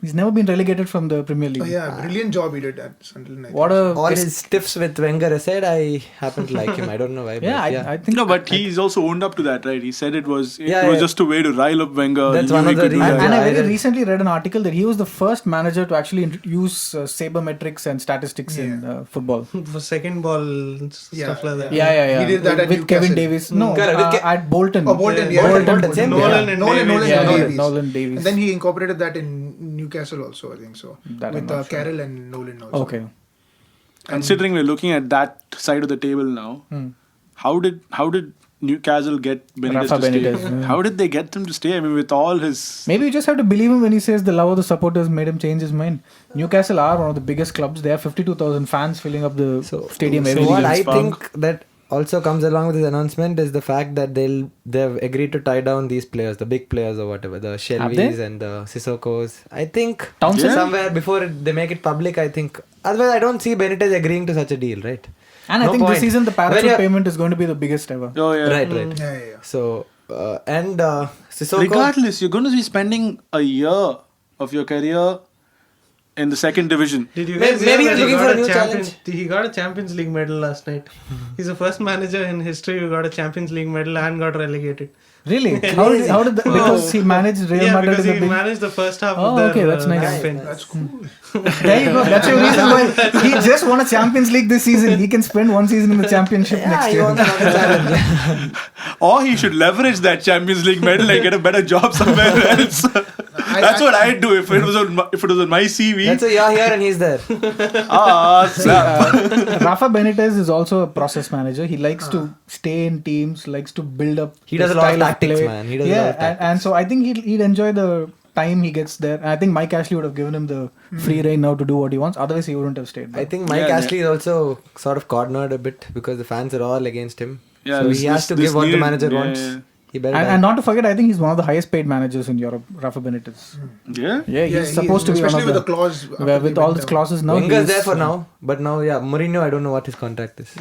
He's never been relegated from the Premier League. Oh, yeah, brilliant job he did at Sunderland. I What think. a All his stiffs with Wenger aside, I happen to like him. I don't know why. yeah, but I think No, but he's also owned up to that, right? He said it was Yeah, yeah. just a way to rile up Wenger. That's He knew one he of the could do reasons. that. And I I very read- recently read an article that he was the first manager to actually use sabermetrics and statistics in football. for second ball stuff like that. Yeah. He did that at with Kevin Newcastle. Davis. No, Correct, with at Bolton. Oh, Bolton, yeah. Bolton, same Nolan yeah. and Nolan Davies. Davies. Nolan Davies. And then he incorporated that in Newcastle also, I think so. That I'm with not sure. Carroll and Nolan also. Okay. Considering we're looking at that side of the table now, how did Newcastle get Benitez Rafa to stay? Benitez, yeah. How did they get him to stay? I mean, with all his... Maybe you just have to believe him when he says the love of the supporters made him change his mind. Newcastle are one of the biggest clubs. They have 52,000 fans filling up the stadium So every what year. I found. think that also comes along with this announcement is the fact that they've agreed to tie down these players, the big players or whatever, the Shelby's and the Sissokos. I think Townsend? somewhere before they make it public, I think. Otherwise, I don't see Benitez agreeing to such a deal, right? And I No think point. this season the When parachute you're- payment is going to be the biggest ever. Oh, yeah. Right. Yeah. So, and Sissoko. Regardless, you're going to be spending a year of your career in the second division. Did you Maybe guys hear he's that looking he for got a new Champions- challenge. He got a Champions League medal last night. He's the first manager in history who got a Champions League medal and got relegated. Really? How did because he managed Real Madrid because in he the big... managed the first half Oh, of their okay, that's nice. campaign. That's cool. There you go. That's your reason why he just won a Champions League this season. He can spend one season in the championship next he year. wants another challenge. Or he should leverage that Champions League medal and get a better job somewhere else. That's what I'd do if it was on my CV. That's why you're here and he's there. Rafa Benitez is also a process manager. He likes to stay in teams, likes to build up. He the does a lot of style tactics, play. man. He does a lot of tactics. And so I think he'd enjoy the time he gets there. I think Mike Ashley would have given him the free reign now to do what he wants. Otherwise, he wouldn't have stayed. I think Mike Ashley is also sort of cornered a bit because the fans are all against him. Yeah, so he has to give what the manager wants. Yeah. He better And not to forget, I think he's one of the highest paid managers in Europe, Rafa Benitez. Yeah? Yeah, he's supposed to be one especially of with the the clause. with all his clauses now. Wenger's there for now, but now, Mourinho, I don't know what his contract is.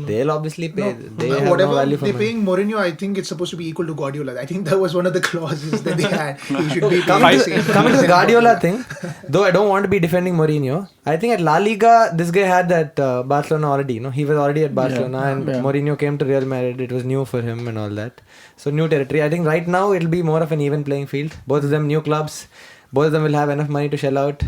They'll obviously pay. They have whatever no value for they're money. paying Mourinho, I think it's supposed to be equal to Guardiola. I think that was one of the clauses that they had. He should be Coming paid. to the Guardiola thing, though I don't want to be defending Mourinho, I think at La Liga, this guy had that Barcelona already. He was already at Barcelona and Mourinho came to Real Madrid. It was new for him and all that. So new territory. I think right now it'll be more of an even playing field. Both of them new clubs. Both of them will have enough money to shell out.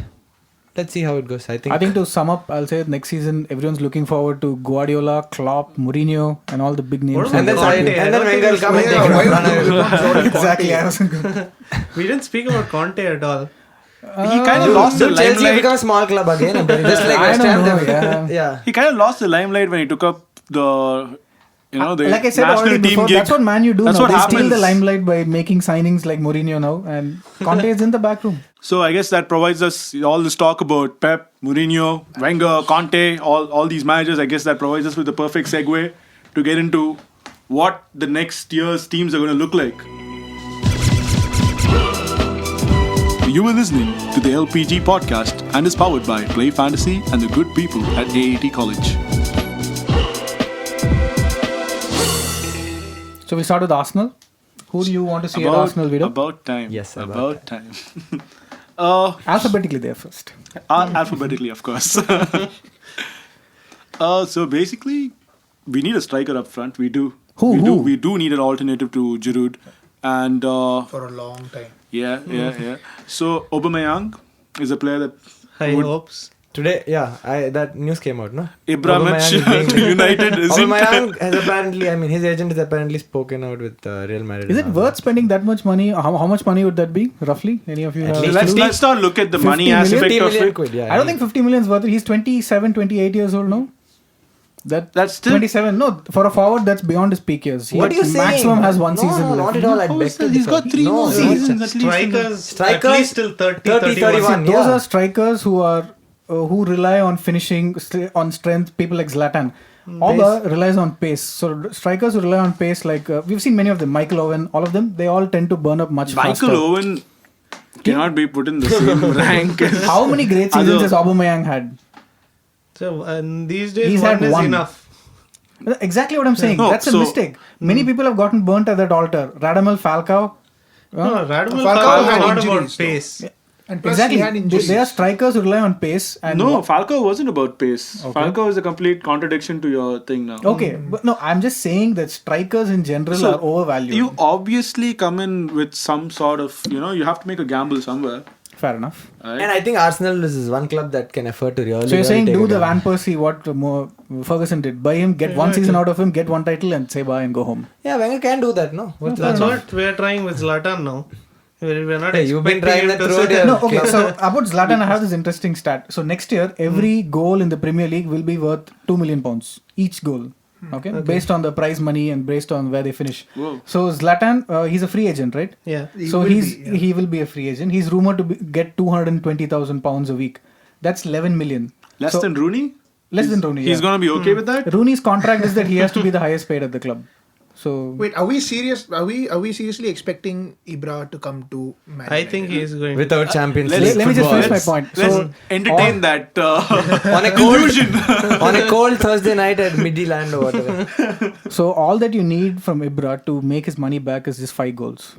Let's see how it goes. I think to sum up, I'll say next season everyone's looking forward to Guardiola, Klopp, Mourinho, and all the big names. And then Wenger will come and take it up. Exactly. We didn't speak about Conte at all. He kind of lost the Chelsea limelight. become a small club again. I'm telling you. Just like I West don't Ham. know, Yeah. He kind of lost the limelight when he took up the the like I said national already team before, gig. that's what Man U do That's now. what They steal happens. the limelight by making signings like Mourinho now, and Conte is in the back room. So I guess that provides us all this talk about Pep, Mourinho, Wenger, Conte, all these managers. I guess that provides us with the perfect segue to get into what the next year's teams are going to look like. You were listening to the LPG Podcast and is powered by Play Fantasy and the good people at AAT College. So we start with Arsenal. Who do you want to see at Arsenal, Vito? About time. Yes, about time. Alphabetically there first. Alphabetically, of course. So basically, we need a striker up front. We do. Who? We do need an alternative to Giroud. And For a long time. yeah. So Aubameyang is a player that High would- hopes. Today, that news came out, no? Abramovich to United isn't. Aubameyang has apparently, his agent has apparently spoken out with Real Madrid. Is it worth spending that much money? How much money would that be, roughly? Any of you have? least Let's not look at the 50 money million? aspect 50 of million it. quid, yeah. I don't think 50 million is worth it. He's 27, 28 years old now. That's still 27. No, for a forward, that's beyond his peak years. What are you saying? Maximum has one season No, left. not at all. I How beg is to that? He's differ. got 3 No, more no, seasons at least. Strikers at least till 30, 30, 31. 31. Those Yeah. are strikers who are who rely on finishing, on strength. People like Zlatan. Auba relies on pace. So strikers who rely on pace, like we've seen many of them, Michael Owen, all of them, they all tend to burn up much faster. Michael Owen cannot be put in the same rank as How many great seasons has Aubameyang had? So and these days He's one had is one. enough. Exactly what I'm saying. No, That's a so- mistake. Many people have gotten burnt at that altar. Radamel Falcao. No, Radamel Falcao Falcao had is not injuries, about though. pace. And plus Exactly. he had injuries. They are strikers who rely on pace. And No, Falcao wasn't about pace. Okay. Falcao is a complete contradiction to your thing now. Okay, but no, I'm just saying that strikers in general So, are overvalued. You obviously come in with some sort of, you have to make a gamble somewhere. Fair enough. Right? And I think Arsenal is one club that can afford to really. So you're saying take do a the gamble. Van Persie what Ferguson did. Buy him, get one season out of him, get one title and say bye and go home. Yeah, Wenger can do that, no? That's what we're trying with Zlatan now. We're not Hey, you've been expecting trying him that to throughout sit your- in. No, okay, so about Zlatan, I have this interesting stat. So next year, every goal in the Premier League will be worth £2 million. Each goal. Okay? Based on the prize money and based on where they finish. Whoa. So Zlatan, he's a free agent, right? Yeah. So he will be a free agent. He's rumored to get £220,000 a week. That's 11 million. Less So- than Rooney? Less than Rooney. He's yeah. going to be okay with that? Rooney's contract is that he has to be the highest paid at the club. So Wait, are we serious? Are we seriously expecting Ibra to come to Man I United? think he is going Without Champions let's- League. let me just football. finish my point. Let's So entertain that on a cold, illusion. on a cold Thursday night at Midland or whatever. So all that you need from Ibra to make his money back is just 5 goals.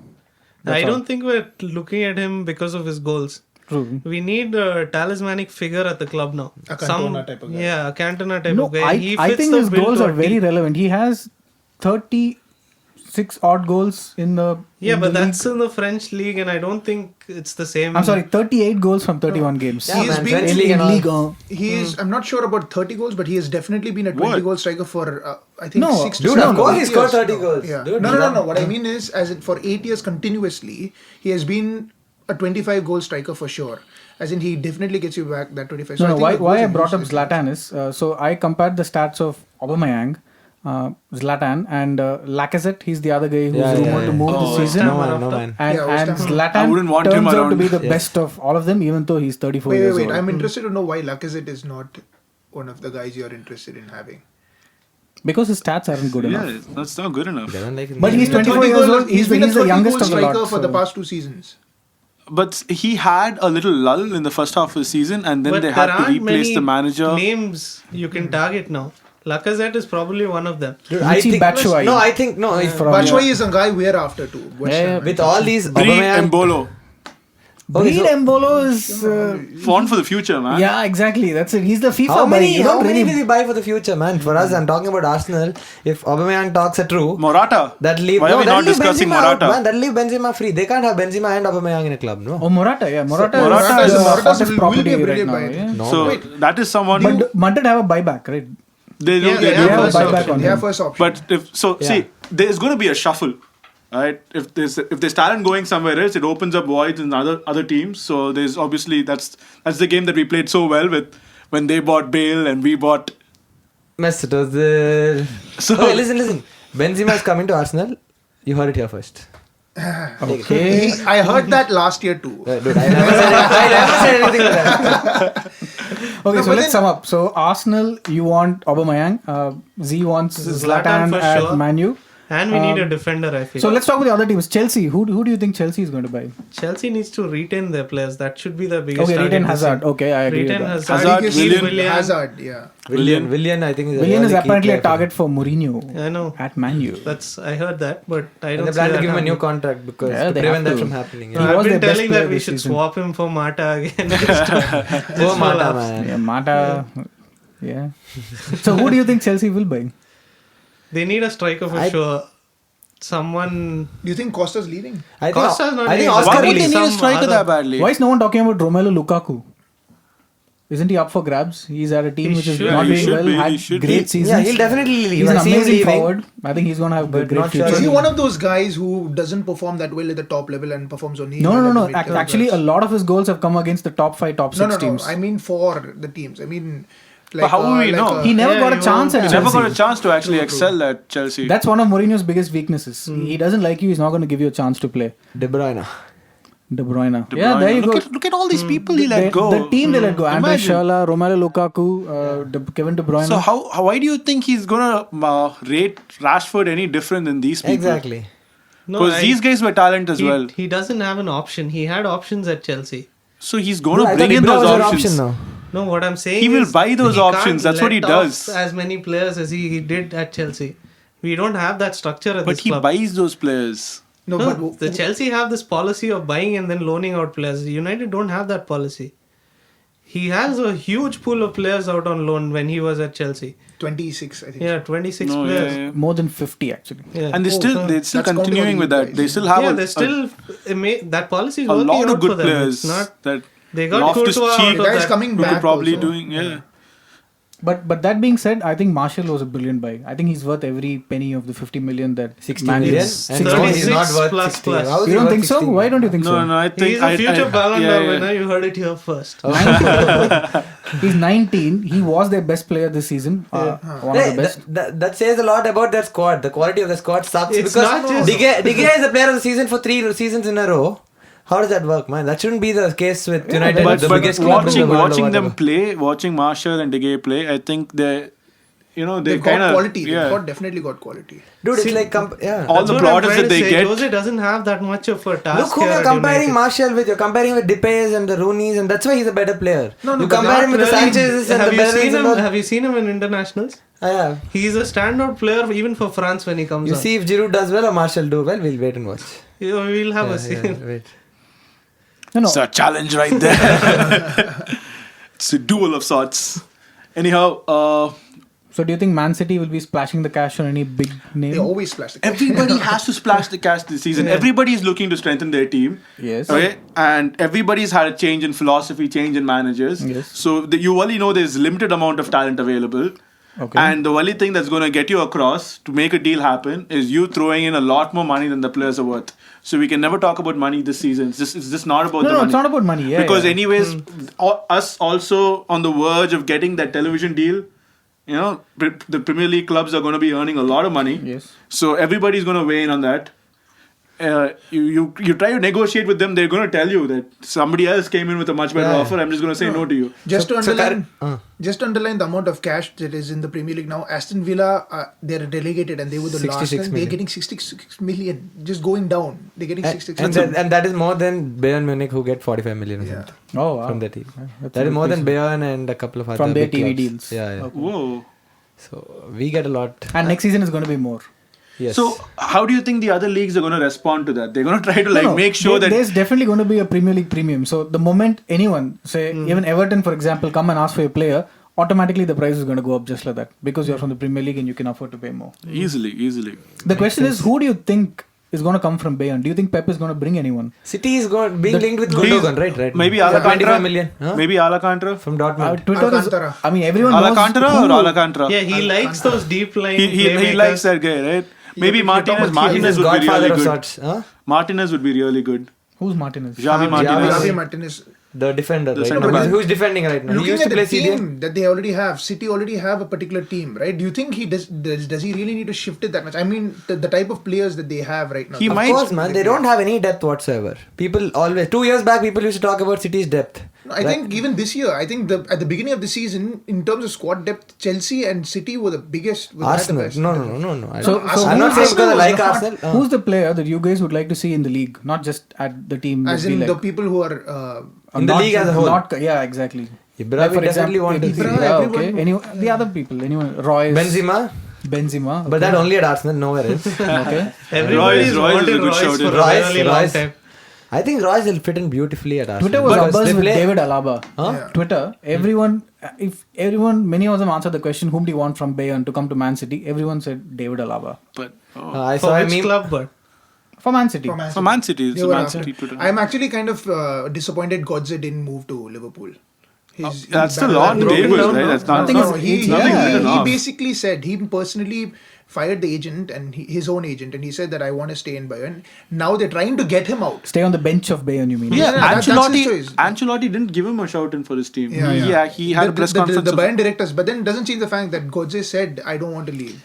I don't think we're looking at him because of his goals. True. We need a talismanic figure at the club now. A Cantona type of guy. Yeah, a Cantona type No, of guy. He I fits think the his bill goals to are a very T. relevant. He has 36 odd goals in the Yeah, in but the that's league. in the French league, and I don't think it's the same. I'm sorry, 38 goals from 31 games. Yeah, He's man, been French in league and all. Ligue 1. He is. I'm not sure about 30 goals, but he has definitely been a 20 What? goal striker for I think No, 6 to dude, 7 of course years. he scored 30 No, goals. Yeah. Dude, no. he's What I mean is, as in for 8 years continuously, he has been a 25 goal striker for sure. As in, he definitely gets you back that 25. No, So no, I think why I goals brought up and Zlatan is so I compared the stats of Aubameyang, Zlatan, and Lacazette. He's the other guy who's rumored to move this season. No man. And, Yeah, and West Ham. Zlatan I wouldn't want turns him out to around. be the best of all of them, even though he's 34 Wait, years wait. old. I'm interested to know why Lacazette is not one of the guys you're interested in having. Because his stats aren't good enough. Yeah, that's not good enough. But he's 24 years old. He's been the a 30 youngest goal of the striker lot. for the so- past 2 seasons. But he had a little lull in the first half of the season, and then But they there had to aren't replace many the manager. names you can target now. Lacazette is probably one of them. Dude, Michy Batshuayi. No, I think no. If, From- Batshuayi is a guy we're after too. West Yeah, Ham. with all these Brie Aubameyang, Mbolo. Okay, Breed so- Mbolo is... Font for the future, man. yeah, exactly. That's it. He's the FIFA how guy. many? You How don't many really- will you buy for the future, man? For us, I'm talking about Arsenal. If Aubameyang talks are true, Morata. that leave. Why are we that'll not leave discussing Benzema out, Morata? man. That'll leave Benzema free. They can't have Benzema and Aubameyang in a club, no. Oh, Morata, yeah. Morata Morata is is- the Morata's hottest will property be a right brilliant now. buy. Yeah. No, So wait. that is someone. But Madrid have a buyback, right? They don't. Yeah, they they don't. have have a first buyback option. on They him. have first option. But see, there's going to be a shuffle, right? If there's talent going somewhere else, it opens up voids in other teams. So there's obviously that's the game that we played so well with when they bought Bale and we bought. Mesut Ozil. So Okay, listen. Benzema is coming to Arsenal. You heard it here first. Okay. I heard that last year too. Dude, I never said anything like that. Okay, so but let's then- sum up. So Arsenal, you want Aubameyang. Z wants Zlatan Zlatan for at sure. Man U. And we need a defender, I feel. So let's talk about the other teams. Chelsea. Who do you think Chelsea is going to buy? Chelsea needs to retain their players. That should be the biggest Okay, target retain this Hazard. year. Okay, I agree Retain with that. Hazard, Hazard, Willian. Hazard, yeah. Willian, I think is a Willian is really key apparently a player for target for Mourinho I know. at Man U. I heard that, but I them. don't And they see plan to that give him a new happening. contract because Yeah, to they prevent have that to. from happening. He Yeah. was I've their been best telling player that we this should season. swap him for Mata again. Poor Mata, man. Yeah, Mata. Yeah. So who do you think Chelsea will buy? They need a striker for I- sure. Someone. Do you think Costa's leaving? I think, Costa's not I think leaving. Oscar why would will they leave. need a Some striker other- that badly? Why is no one talking about Romelu Lukaku? Isn't he up for grabs? He's at a team He which is should. not He doing should well. be, he Had should great be. seasons. Yeah, he'll definitely leave. He's an I see him amazing leaving. forward. I think he's going to have a But great not sure future. Is he Sure. one of those guys who doesn't perform that well at the top level and performs only? No. well at the mid-level? Actually, a lot of his goals have come against the top 5, top 6 No. teams. I mean for the teams. I mean, like, But how will we know? He never Yeah, got a you chance at He Chelsea. never got a chance to actually excel at Chelsea. That's one of Mourinho's biggest weaknesses. He doesn't like you. He's not going to give you a chance to play. De Bruyne. De Bruyne. De Yeah, Bruyne. there you go. Look at all these people he let The- go. The team they let go. Andre Imagine. Schürrle, Romelu Lukaku, Kevin De Bruyne. So why do you think he's gonna rate Rashford any different than these people? Exactly. No, Because these guys were talent as he, well. he doesn't have an option. He had options at Chelsea. So he's Dude, gonna I bring thought in Ibra those was an options. option now. No, what I'm saying He will is buy those he can't options. That's what he let off does. As many players as he did at Chelsea. We don't have that structure at But this he club. buys those players. No, No, but the Chelsea have this policy of buying and then loaning out players. United don't have that policy. He has a huge pool of players out on loan when he was at Chelsea. 26, I think. Yeah, 26 No, players. yeah. More than 50 actually. Yeah. And they're still That's continuing counting with on that. you They guys. still have Yeah, a, they're still that policy is a working lot out of for good them. players It's not that they got Loftus Courtois Cheek out The of guy's that. coming could back. probably also. doing But that being said, I think Marshall was a brilliant buy. I think he's worth every penny of the 50 million that 60 Man million. is- And 60 no, million. he's not 36 worth plus 60. plus. How is You he don't worth think so? 60? Why don't you think No, so? no, I think He's a future Ballon d'Or yeah. winner. You heard it here first. He's 19. He was their best player this season. One of Hey, the best. that says a lot about their squad. The quality of the squad sucks It's because not just- De Gea is the player of the season for 3 seasons in a row. How does that work, man? That shouldn't be the case with United, But, the but biggest club in the world. or watching them whatever. play, watching Marshall and De Gea play, I think they They've kind got of quality. yeah. They've definitely got quality. Dude, it's like yeah. all That's the what I'm plaudits trying that to they say. get. Jose doesn't have that much of a task. Look who here you're at comparing United. Martial with. You're comparing with Depay's and the Rooney's, and that's why he's a better player. No, you but compare they him with the Really, Sanchez's and the have you seen Bellerins him? and all. Have you seen him in internationals? Yeah. He's a standout player even for France when he comes You on. see if Giroud does well or Martial do well, we'll wait and watch. We'll have a Yeah, scene. wait. No, It's a challenge right there. It's a duel of sorts. Anyhow, So do you think Man City will be splashing the cash on any big name? They always splash the cash. everybody has to splash the cash this season. Everybody is looking to strengthen their team. Yes. Okay, and everybody's had a change in philosophy, change in managers. Yes. So you only know there's limited amount of talent available. Okay. And the only thing that's going to get you across to make a deal happen is you throwing in a lot more money than the players are worth. So we can never talk about money this season. It's just not about the money. It's not about money. Yeah, Because yeah. anyways, us also on the verge of getting that television deal. The Premier League clubs are going to be earning a lot of money. Yes. So everybody's going to weigh in on that. You try to negotiate with them, they're going to tell you that somebody else came in with a much better offer. I'm just going to say no to you. Just to underline the amount of cash that is in the Premier League now. Aston Villa, they're relegated and they were the last. 66 They're million. getting 66 million, just going down. They're getting 66 And, million. and that is more than Bayern Munich, who get 45 million or Yeah. something Oh, wow. from the team. That's That is a more than decent. Bayern and a couple of other From their big TV clubs. deals. Yeah. Whoa. So we get a lot. And next season is going to be more. Yes. So how do you think the other leagues are going to respond to that? They're going to try to No, make sure that there's definitely going to be a Premier League premium. So the moment anyone, say even Everton for example, come and ask for a player, automatically the price is going to go up just like that because you're from the Premier League and you can afford to pay more. easily. The question is, who do you think is going to come from Bayern? Do you think Pep is going to bring anyone? City is being linked with Gundogan, right? Maybe For 25 Alcantara. million. Huh? Maybe Alcantara. From Dortmund. Twitter is, Alcantara. I mean, everyone knows Alcantara who- or Alcantara? Yeah, he likes those deep line. He likes that guy, right? Maybe Martinez. He's Martinez the would be godfather really of good. sorts. Huh? Martinez would be really good. Who's Martinez? Javi Martinez. Javi Martinez. The defender, right? centre back. Who's defending right now? He Looking used at to the play CDM. team that they already have, City already have a particular team, right? Do you think he does he really need to shift it that much? I mean, the type of players that they have right now. He Of might- course, man. They don't have any depth whatsoever. People always... 2 years back, people used to talk about City's depth. I think even this year, at the beginning of the season, in terms of squad depth, Chelsea and City were the biggest. Had the Arsenal. best. No. I So, don't- so I'm not who's- saying because I like Arsenal was Arsenal. Who's the player that you guys would like to see in the league, not just at the team? As would be in like, the people who are. In the league as a whole. Yeah, exactly. Ibra, we definitely want to see. Ibra, Yeah, okay. everyone- The other people, anyone, Royce, Benzema. okay. But that only at Arsenal, nowhere else. Okay. Everybody's Royce is a wanted good Royce shout. for a Royce, really long Royce. time. I think Royce will fit in beautifully at Arsenal. Twitter was because abuzz they with play- David Alaba. Huh? Yeah. Twitter, many of them answered the question, whom do you want from Bayern to come to Man City? Everyone said David Alaba. But I For saw a which meme. club, but For Man City. for Man City, it's They a were Man after- City Twitter. I'm actually kind of disappointed Godze didn't move to Liverpool. That's he's still back on there. tables, down, right? no? That's not. Nothing No, is- he nothing written off. basically said he personally fired the agent and his own agent, and he said that I want to stay in Bayern. Now they're trying to get him out. Stay on the bench of Bayern, you mean? Yeah, that's his Ancelotti. choice. Ancelotti didn't give him a shout in for his team. Yeah. He had a press conference. The of- Bayern directors, but then it doesn't change the fact that Godze said I don't want to leave.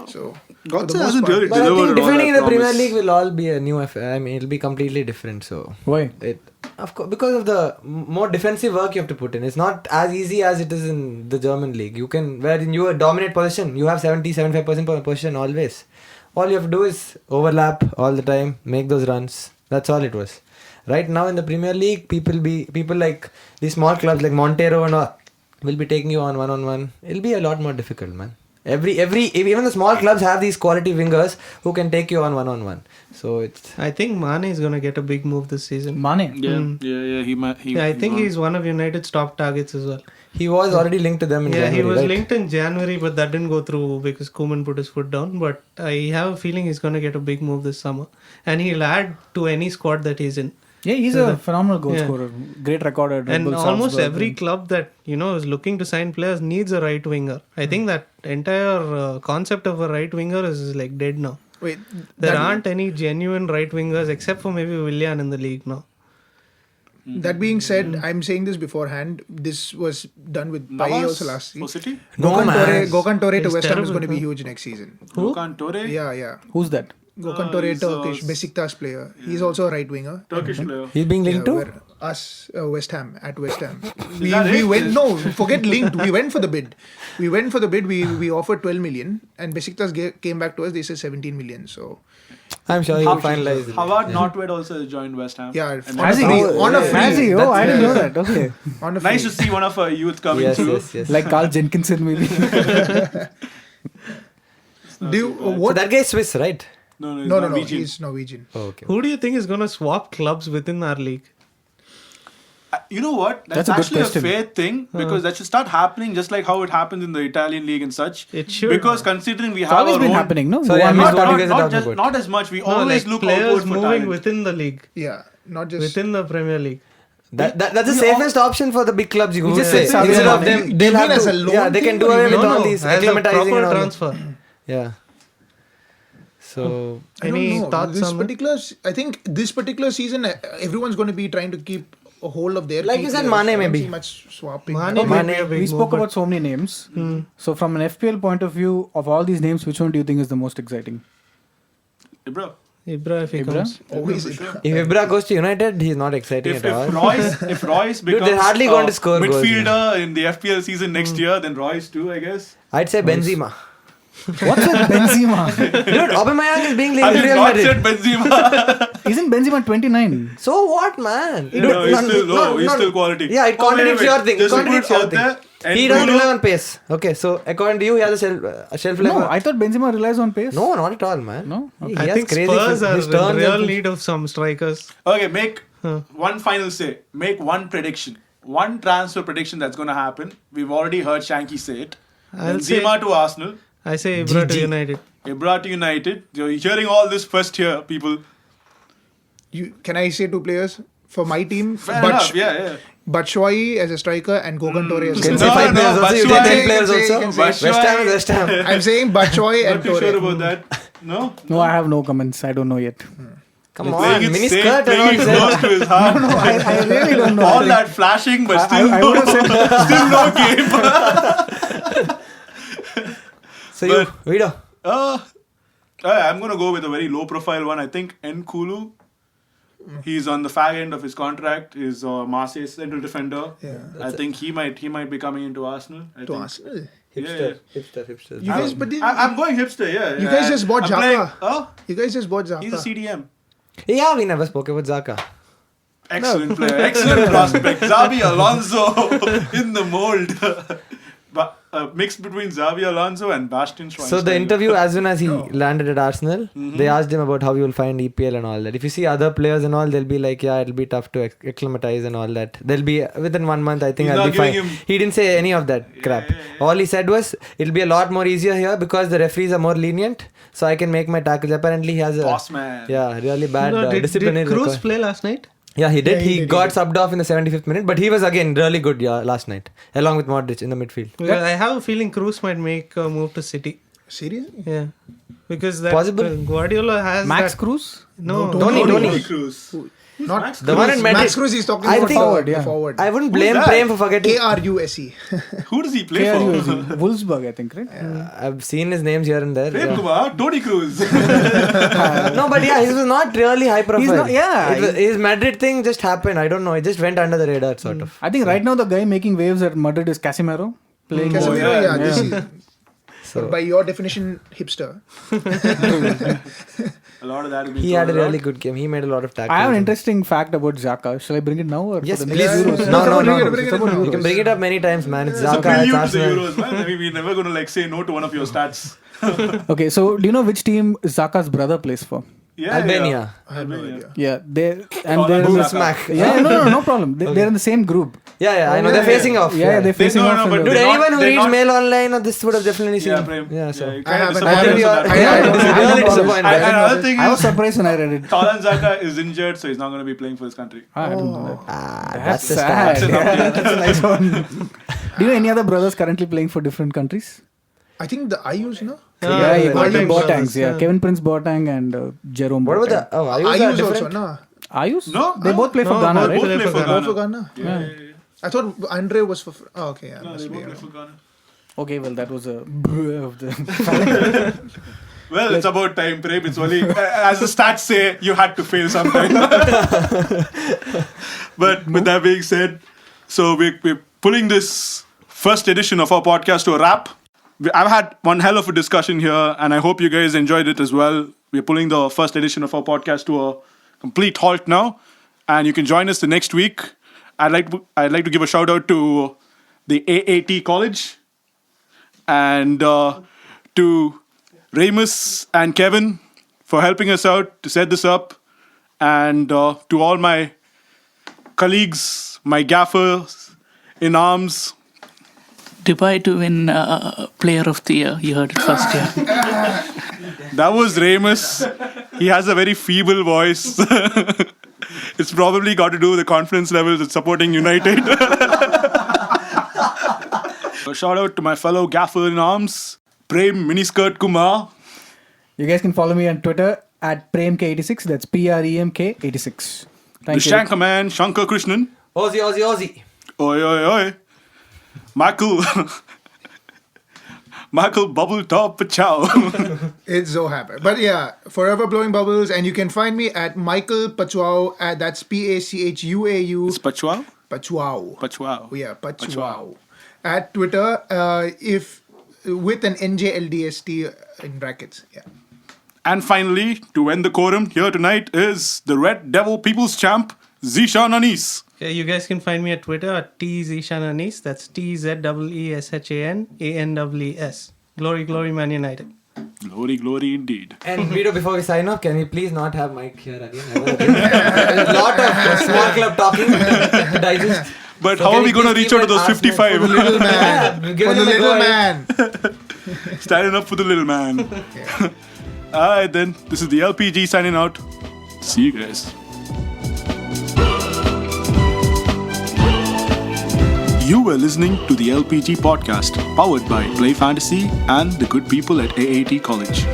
So for Götze the most hasn't part- really But I delivered think on all defending in that the Premier promise. League will all be a new affair. I mean, it'll be completely different. So Why? of course, because of the more defensive work you have to put in. It's not as easy as it is in the German league. You can, where in you dominate possession, you have 70-75% possession always. All you have to do is overlap all the time, make those runs. That's all it was. Right now in the Premier League, people like these small clubs like Montero and all will be taking you on one-on-one. It'll be a lot more difficult, man. Even the small clubs have these quality wingers who can take you on one-on-one. So it's... I think Mane is going to get a big move this season. Mane. Yeah. He might. Yeah, I think he's one of United's top targets as well. He was already linked to them in January, he was right? linked in January, but that didn't go through because Koeman put his foot down. But I have a feeling he's going to get a big move this summer. And he'll add to any squad that he's in. Yeah, he's a phenomenal goal Yeah. scorer. Great record at Red And Bull almost Salzburg. every club that is looking to sign players needs a right winger. I think that entire concept of a right winger is like dead now. Wait, There aren't any genuine right wingers except for maybe Willian in the league now. that being said, I'm saying this beforehand. This was done with Pai Navas also last for season. City. No, man. Gokan Tore to He's West Ham is terrible, going to be huh? huge next season. Who? Gökhan Tore. Yeah. Who's that? Gokan Tore, he's, Turkish, Besiktas player. He's also a right winger. Turkish player. He's being linked to? Where us, West Ham, at West Ham. that we it? went, no, forget linked. We went for the bid. We offered 12 million and Besiktas came back to us. They said 17 million. So, I'm sure he'll finalize it. Howard Nordtved also has joined West Ham. yeah, And on a Has he? free. On a Has he? free. Oh, I didn't know that. Okay. On a free. Nice to see one of our youth coming Yes, through. yes. Like Carl Jenkinson, maybe. Do you, So what? that guy is Swiss, right? No, No, Norwegian. he's Norwegian. Oh, okay. Who do you think is going to swap clubs within our league? You know what? That's That's a good actually a question. fair thing because that should start happening just like how it happens in the Italian league and such. It should. Because considering we It's have always our been own, happening, no? Sorry, I One missed not- what you guys are talking about. not as much. We No, always like look players outward for moving talent. within the league, Yeah, not just. within the Premier League. That's the safest option for the big clubs. You just say Sadio instead of Mane. them, they'll You have mean as a to. loan Yeah, they thing can do or away you with mean- all these as a acclimatizing proper and all that. transfer. Yeah. So I don't Any know. thoughts This on that? particular, I think this particular season, everyone's going to be trying to keep a hold of their. Like key you said, players. Mane I don't maybe. see much swapping. Mane happening. might be a big We spoke move, about so many names. So from an FPL point of view, of all these names, which one do you think is the most exciting? Bro. but Ibra if he Ibra? comes. Always. if Ibra goes to United, he's not exciting If at all. Royce Dude, becomes they're hardly going to score goals, midfielder in the FPL season next year, then Royce too, I guess. I'd say Benzema. What's with Benzema? Dude, Aubameyang is being I linked with did Real not Madrid. said Benzema. Isn't Benzema 29? So what, man? No, he's still low. He's still quality. Yeah, it contradicts your thing. It Just to put contradicts it your out thing. there, He doesn't rely on pace. Okay, so according to you, he has a shelf life. No, I thought Benzema relies on pace. No, not at all, man. No? He I has think crazy Spurs are his in turns real and- need of some strikers. Okay, make one final say. Make one prediction. One transfer prediction that's going to happen. We've already heard Shanky say it. I'll say- Benzema to Arsenal. I say Ibra to United. Ibra to United. You're hearing all this first here, people. Can I say two players for my team? Fair enough. Yeah. Batshuayi as a striker and Gogan Torre as a Can No, say striker. five players also. You Batshuayi- take 10 players you can also. say- West Ham is West Ham. I'm saying Batshuayi and Not too sure Torre. about that. No? No, I have no comments. I don't know yet. Come on, Playing it mini safe, skirt and playing all it that. close to his heart. I really don't know. All that flashing, but still, I would have said still no game. So you, Vido. I'm going to go with a very low profile one. I think Nkulu. He's on the fag end of his contract. He's Marseille central defender. Yeah. I think he might be coming into Arsenal. I To think. Arsenal. Yeah. Hipster. You guys, but then, I'm going hipster, yeah. You guys just bought I'm Xhaka. playing- Oh, you guys just bought Xhaka. he's a CDM. Yeah, we never spoke about Zaka. Excellent player. Excellent prospect. Xabi Alonso in the mold. But mixed between Xavi Alonso and Bastian Schweinsteiger. So the interview, as soon as he landed at Arsenal, they asked him about how you will find EPL and all that. If you see other players and all, they'll be like, yeah, it'll be tough to acclimatize and all that. They'll be within 1 month. I think He's I'll not be fine. giving him- He didn't say any of that crap. All he said was, it'll be a lot more easier here because the referees are more lenient, so I can make my tackles. Apparently, he has a Boss man. really bad Did disciplinary Cruz record. play last night? Yeah, he did. Yeah, he he got subbed off in the 75th minute, but he was again really good last night, along with Modric in the midfield. Well, I have a feeling Cruz might make a move to City. Seriously? Yeah. Because that Possible. Guardiola has Max that, Cruz? No, Tony. Cruz. Not The one in Madrid. Max Cruz is talking I about think- Forward, the yeah. forward. I wouldn't blame that? Prem for forgetting. KRUSE. Who does he play KRU for? is Wolfsburg, I think, right? I've seen his names here and there. Prem Yeah. Kumar, Tony Cruz. No, but yeah, he was not really high profile. not- yeah, His Madrid thing just happened. I don't know. It just went under the radar, sort of. I think right now the guy making waves at Madrid is Casemiro. Playing Casemiro, yeah, this is, So by your definition, hipster. A lot of that has been he had a thrown really out. good game. He made a lot of tackles. I have an interesting fact about Xhaka. Shall I bring it now or Yes, for the please. next Euros? No. Bring it about now. You can bring it up many times, man. It's It's a Zaka. It's prelude to the Arsenal. Euros, man. I mean, we're never going to say no to one of your stats. Okay, so do you know which team Xhaka's brother plays for? Yeah, Albania. I have no idea. Yeah, they're Colin they're in Boom the, Smack. yeah, no problem. They're in the same group. Yeah, I know. They're facing off. Yeah, they're facing no, off. no, in but the- Dude, They're not- anyone who they're reads not- mail online, this would have definitely seen. Yeah, Prem. Yeah, so. you're I haven't- kinda I haven't- disappointed on that. I I don't was know. really I don't disappointed. And another thing I was is, surprised when I read it. Colin Zaka is injured, so he's not going to be playing for his country. I didn't know that. That's the sad. stat. Yeah, that's a nice one. Do you know any other brothers currently playing for different countries? I think the Ayus, no? Yeah, you got them Boateng Boatangs. brothers, Yeah, Kevin Prince Boateng and Jerome What Boateng. about the? Oh, Ayus are Ayus also, different. no? Ayus? No, They both play for no, Ghana, both right? Both play for Both Ghana. for Ghana? Yeah. I thought Andre was for... Oh, okay, yeah. No, must they be, both yeah. play for Ghana. Okay, well, that was a of the. Well, it's about time, Prem. It's only, as the stats say, you had to fail sometime. But with that being said, so we're pulling this first edition of our podcast to a wrap. I've had one hell of a discussion here, and I hope you guys enjoyed it as well. We're pulling the first edition of our podcast to a complete halt now, and you can join us the next week. I'd like to give a shout out to the AAT College and to Ramus and Kevin for helping us out to set this up, and to all my colleagues, my gaffers in arms. Dubai to win Player of the Year. You heard it first, yeah. That was Ramus. He has a very feeble voice. It's probably got to do with the confidence levels at supporting United. A shout out to my fellow gaffer in arms, Prem Miniskirt Kumar. You guys can follow me on Twitter at PremK86. That's PREMK86. The Thank you. Shankar Man, Shankar Krishnan. Aussie. Oi, oi, oi. Michael. Michael Bubbletop Pachow. It's so happy. But yeah, forever blowing bubbles. And you can find me at Michael Pachuau. That's Pachuau. It's Pachow? Pachuau. Pachow. Yeah, Pachuau. At Twitter, if with an NJLDST in brackets. Yeah. And finally, to end the quorum here tonight is the Red Devil People's Champ, Zishan Anis. Okay, you guys can find me at Twitter at tzeshananis. That's TZEESHANANEES. Glory, glory, Man United. Glory, glory indeed. And Vito, before we sign off, can we please not have Mike here again? There's a lot of small club talking to digest. But So how can are we you going to please reach keep out to an those Arsenal 55? The little man. Yeah, give For the him a little go man. Standing up for the little man. Alright then, this is the LPG signing out. See you guys. You were listening to the LPG Podcast, powered by Play Fantasy and the good people at AAT College.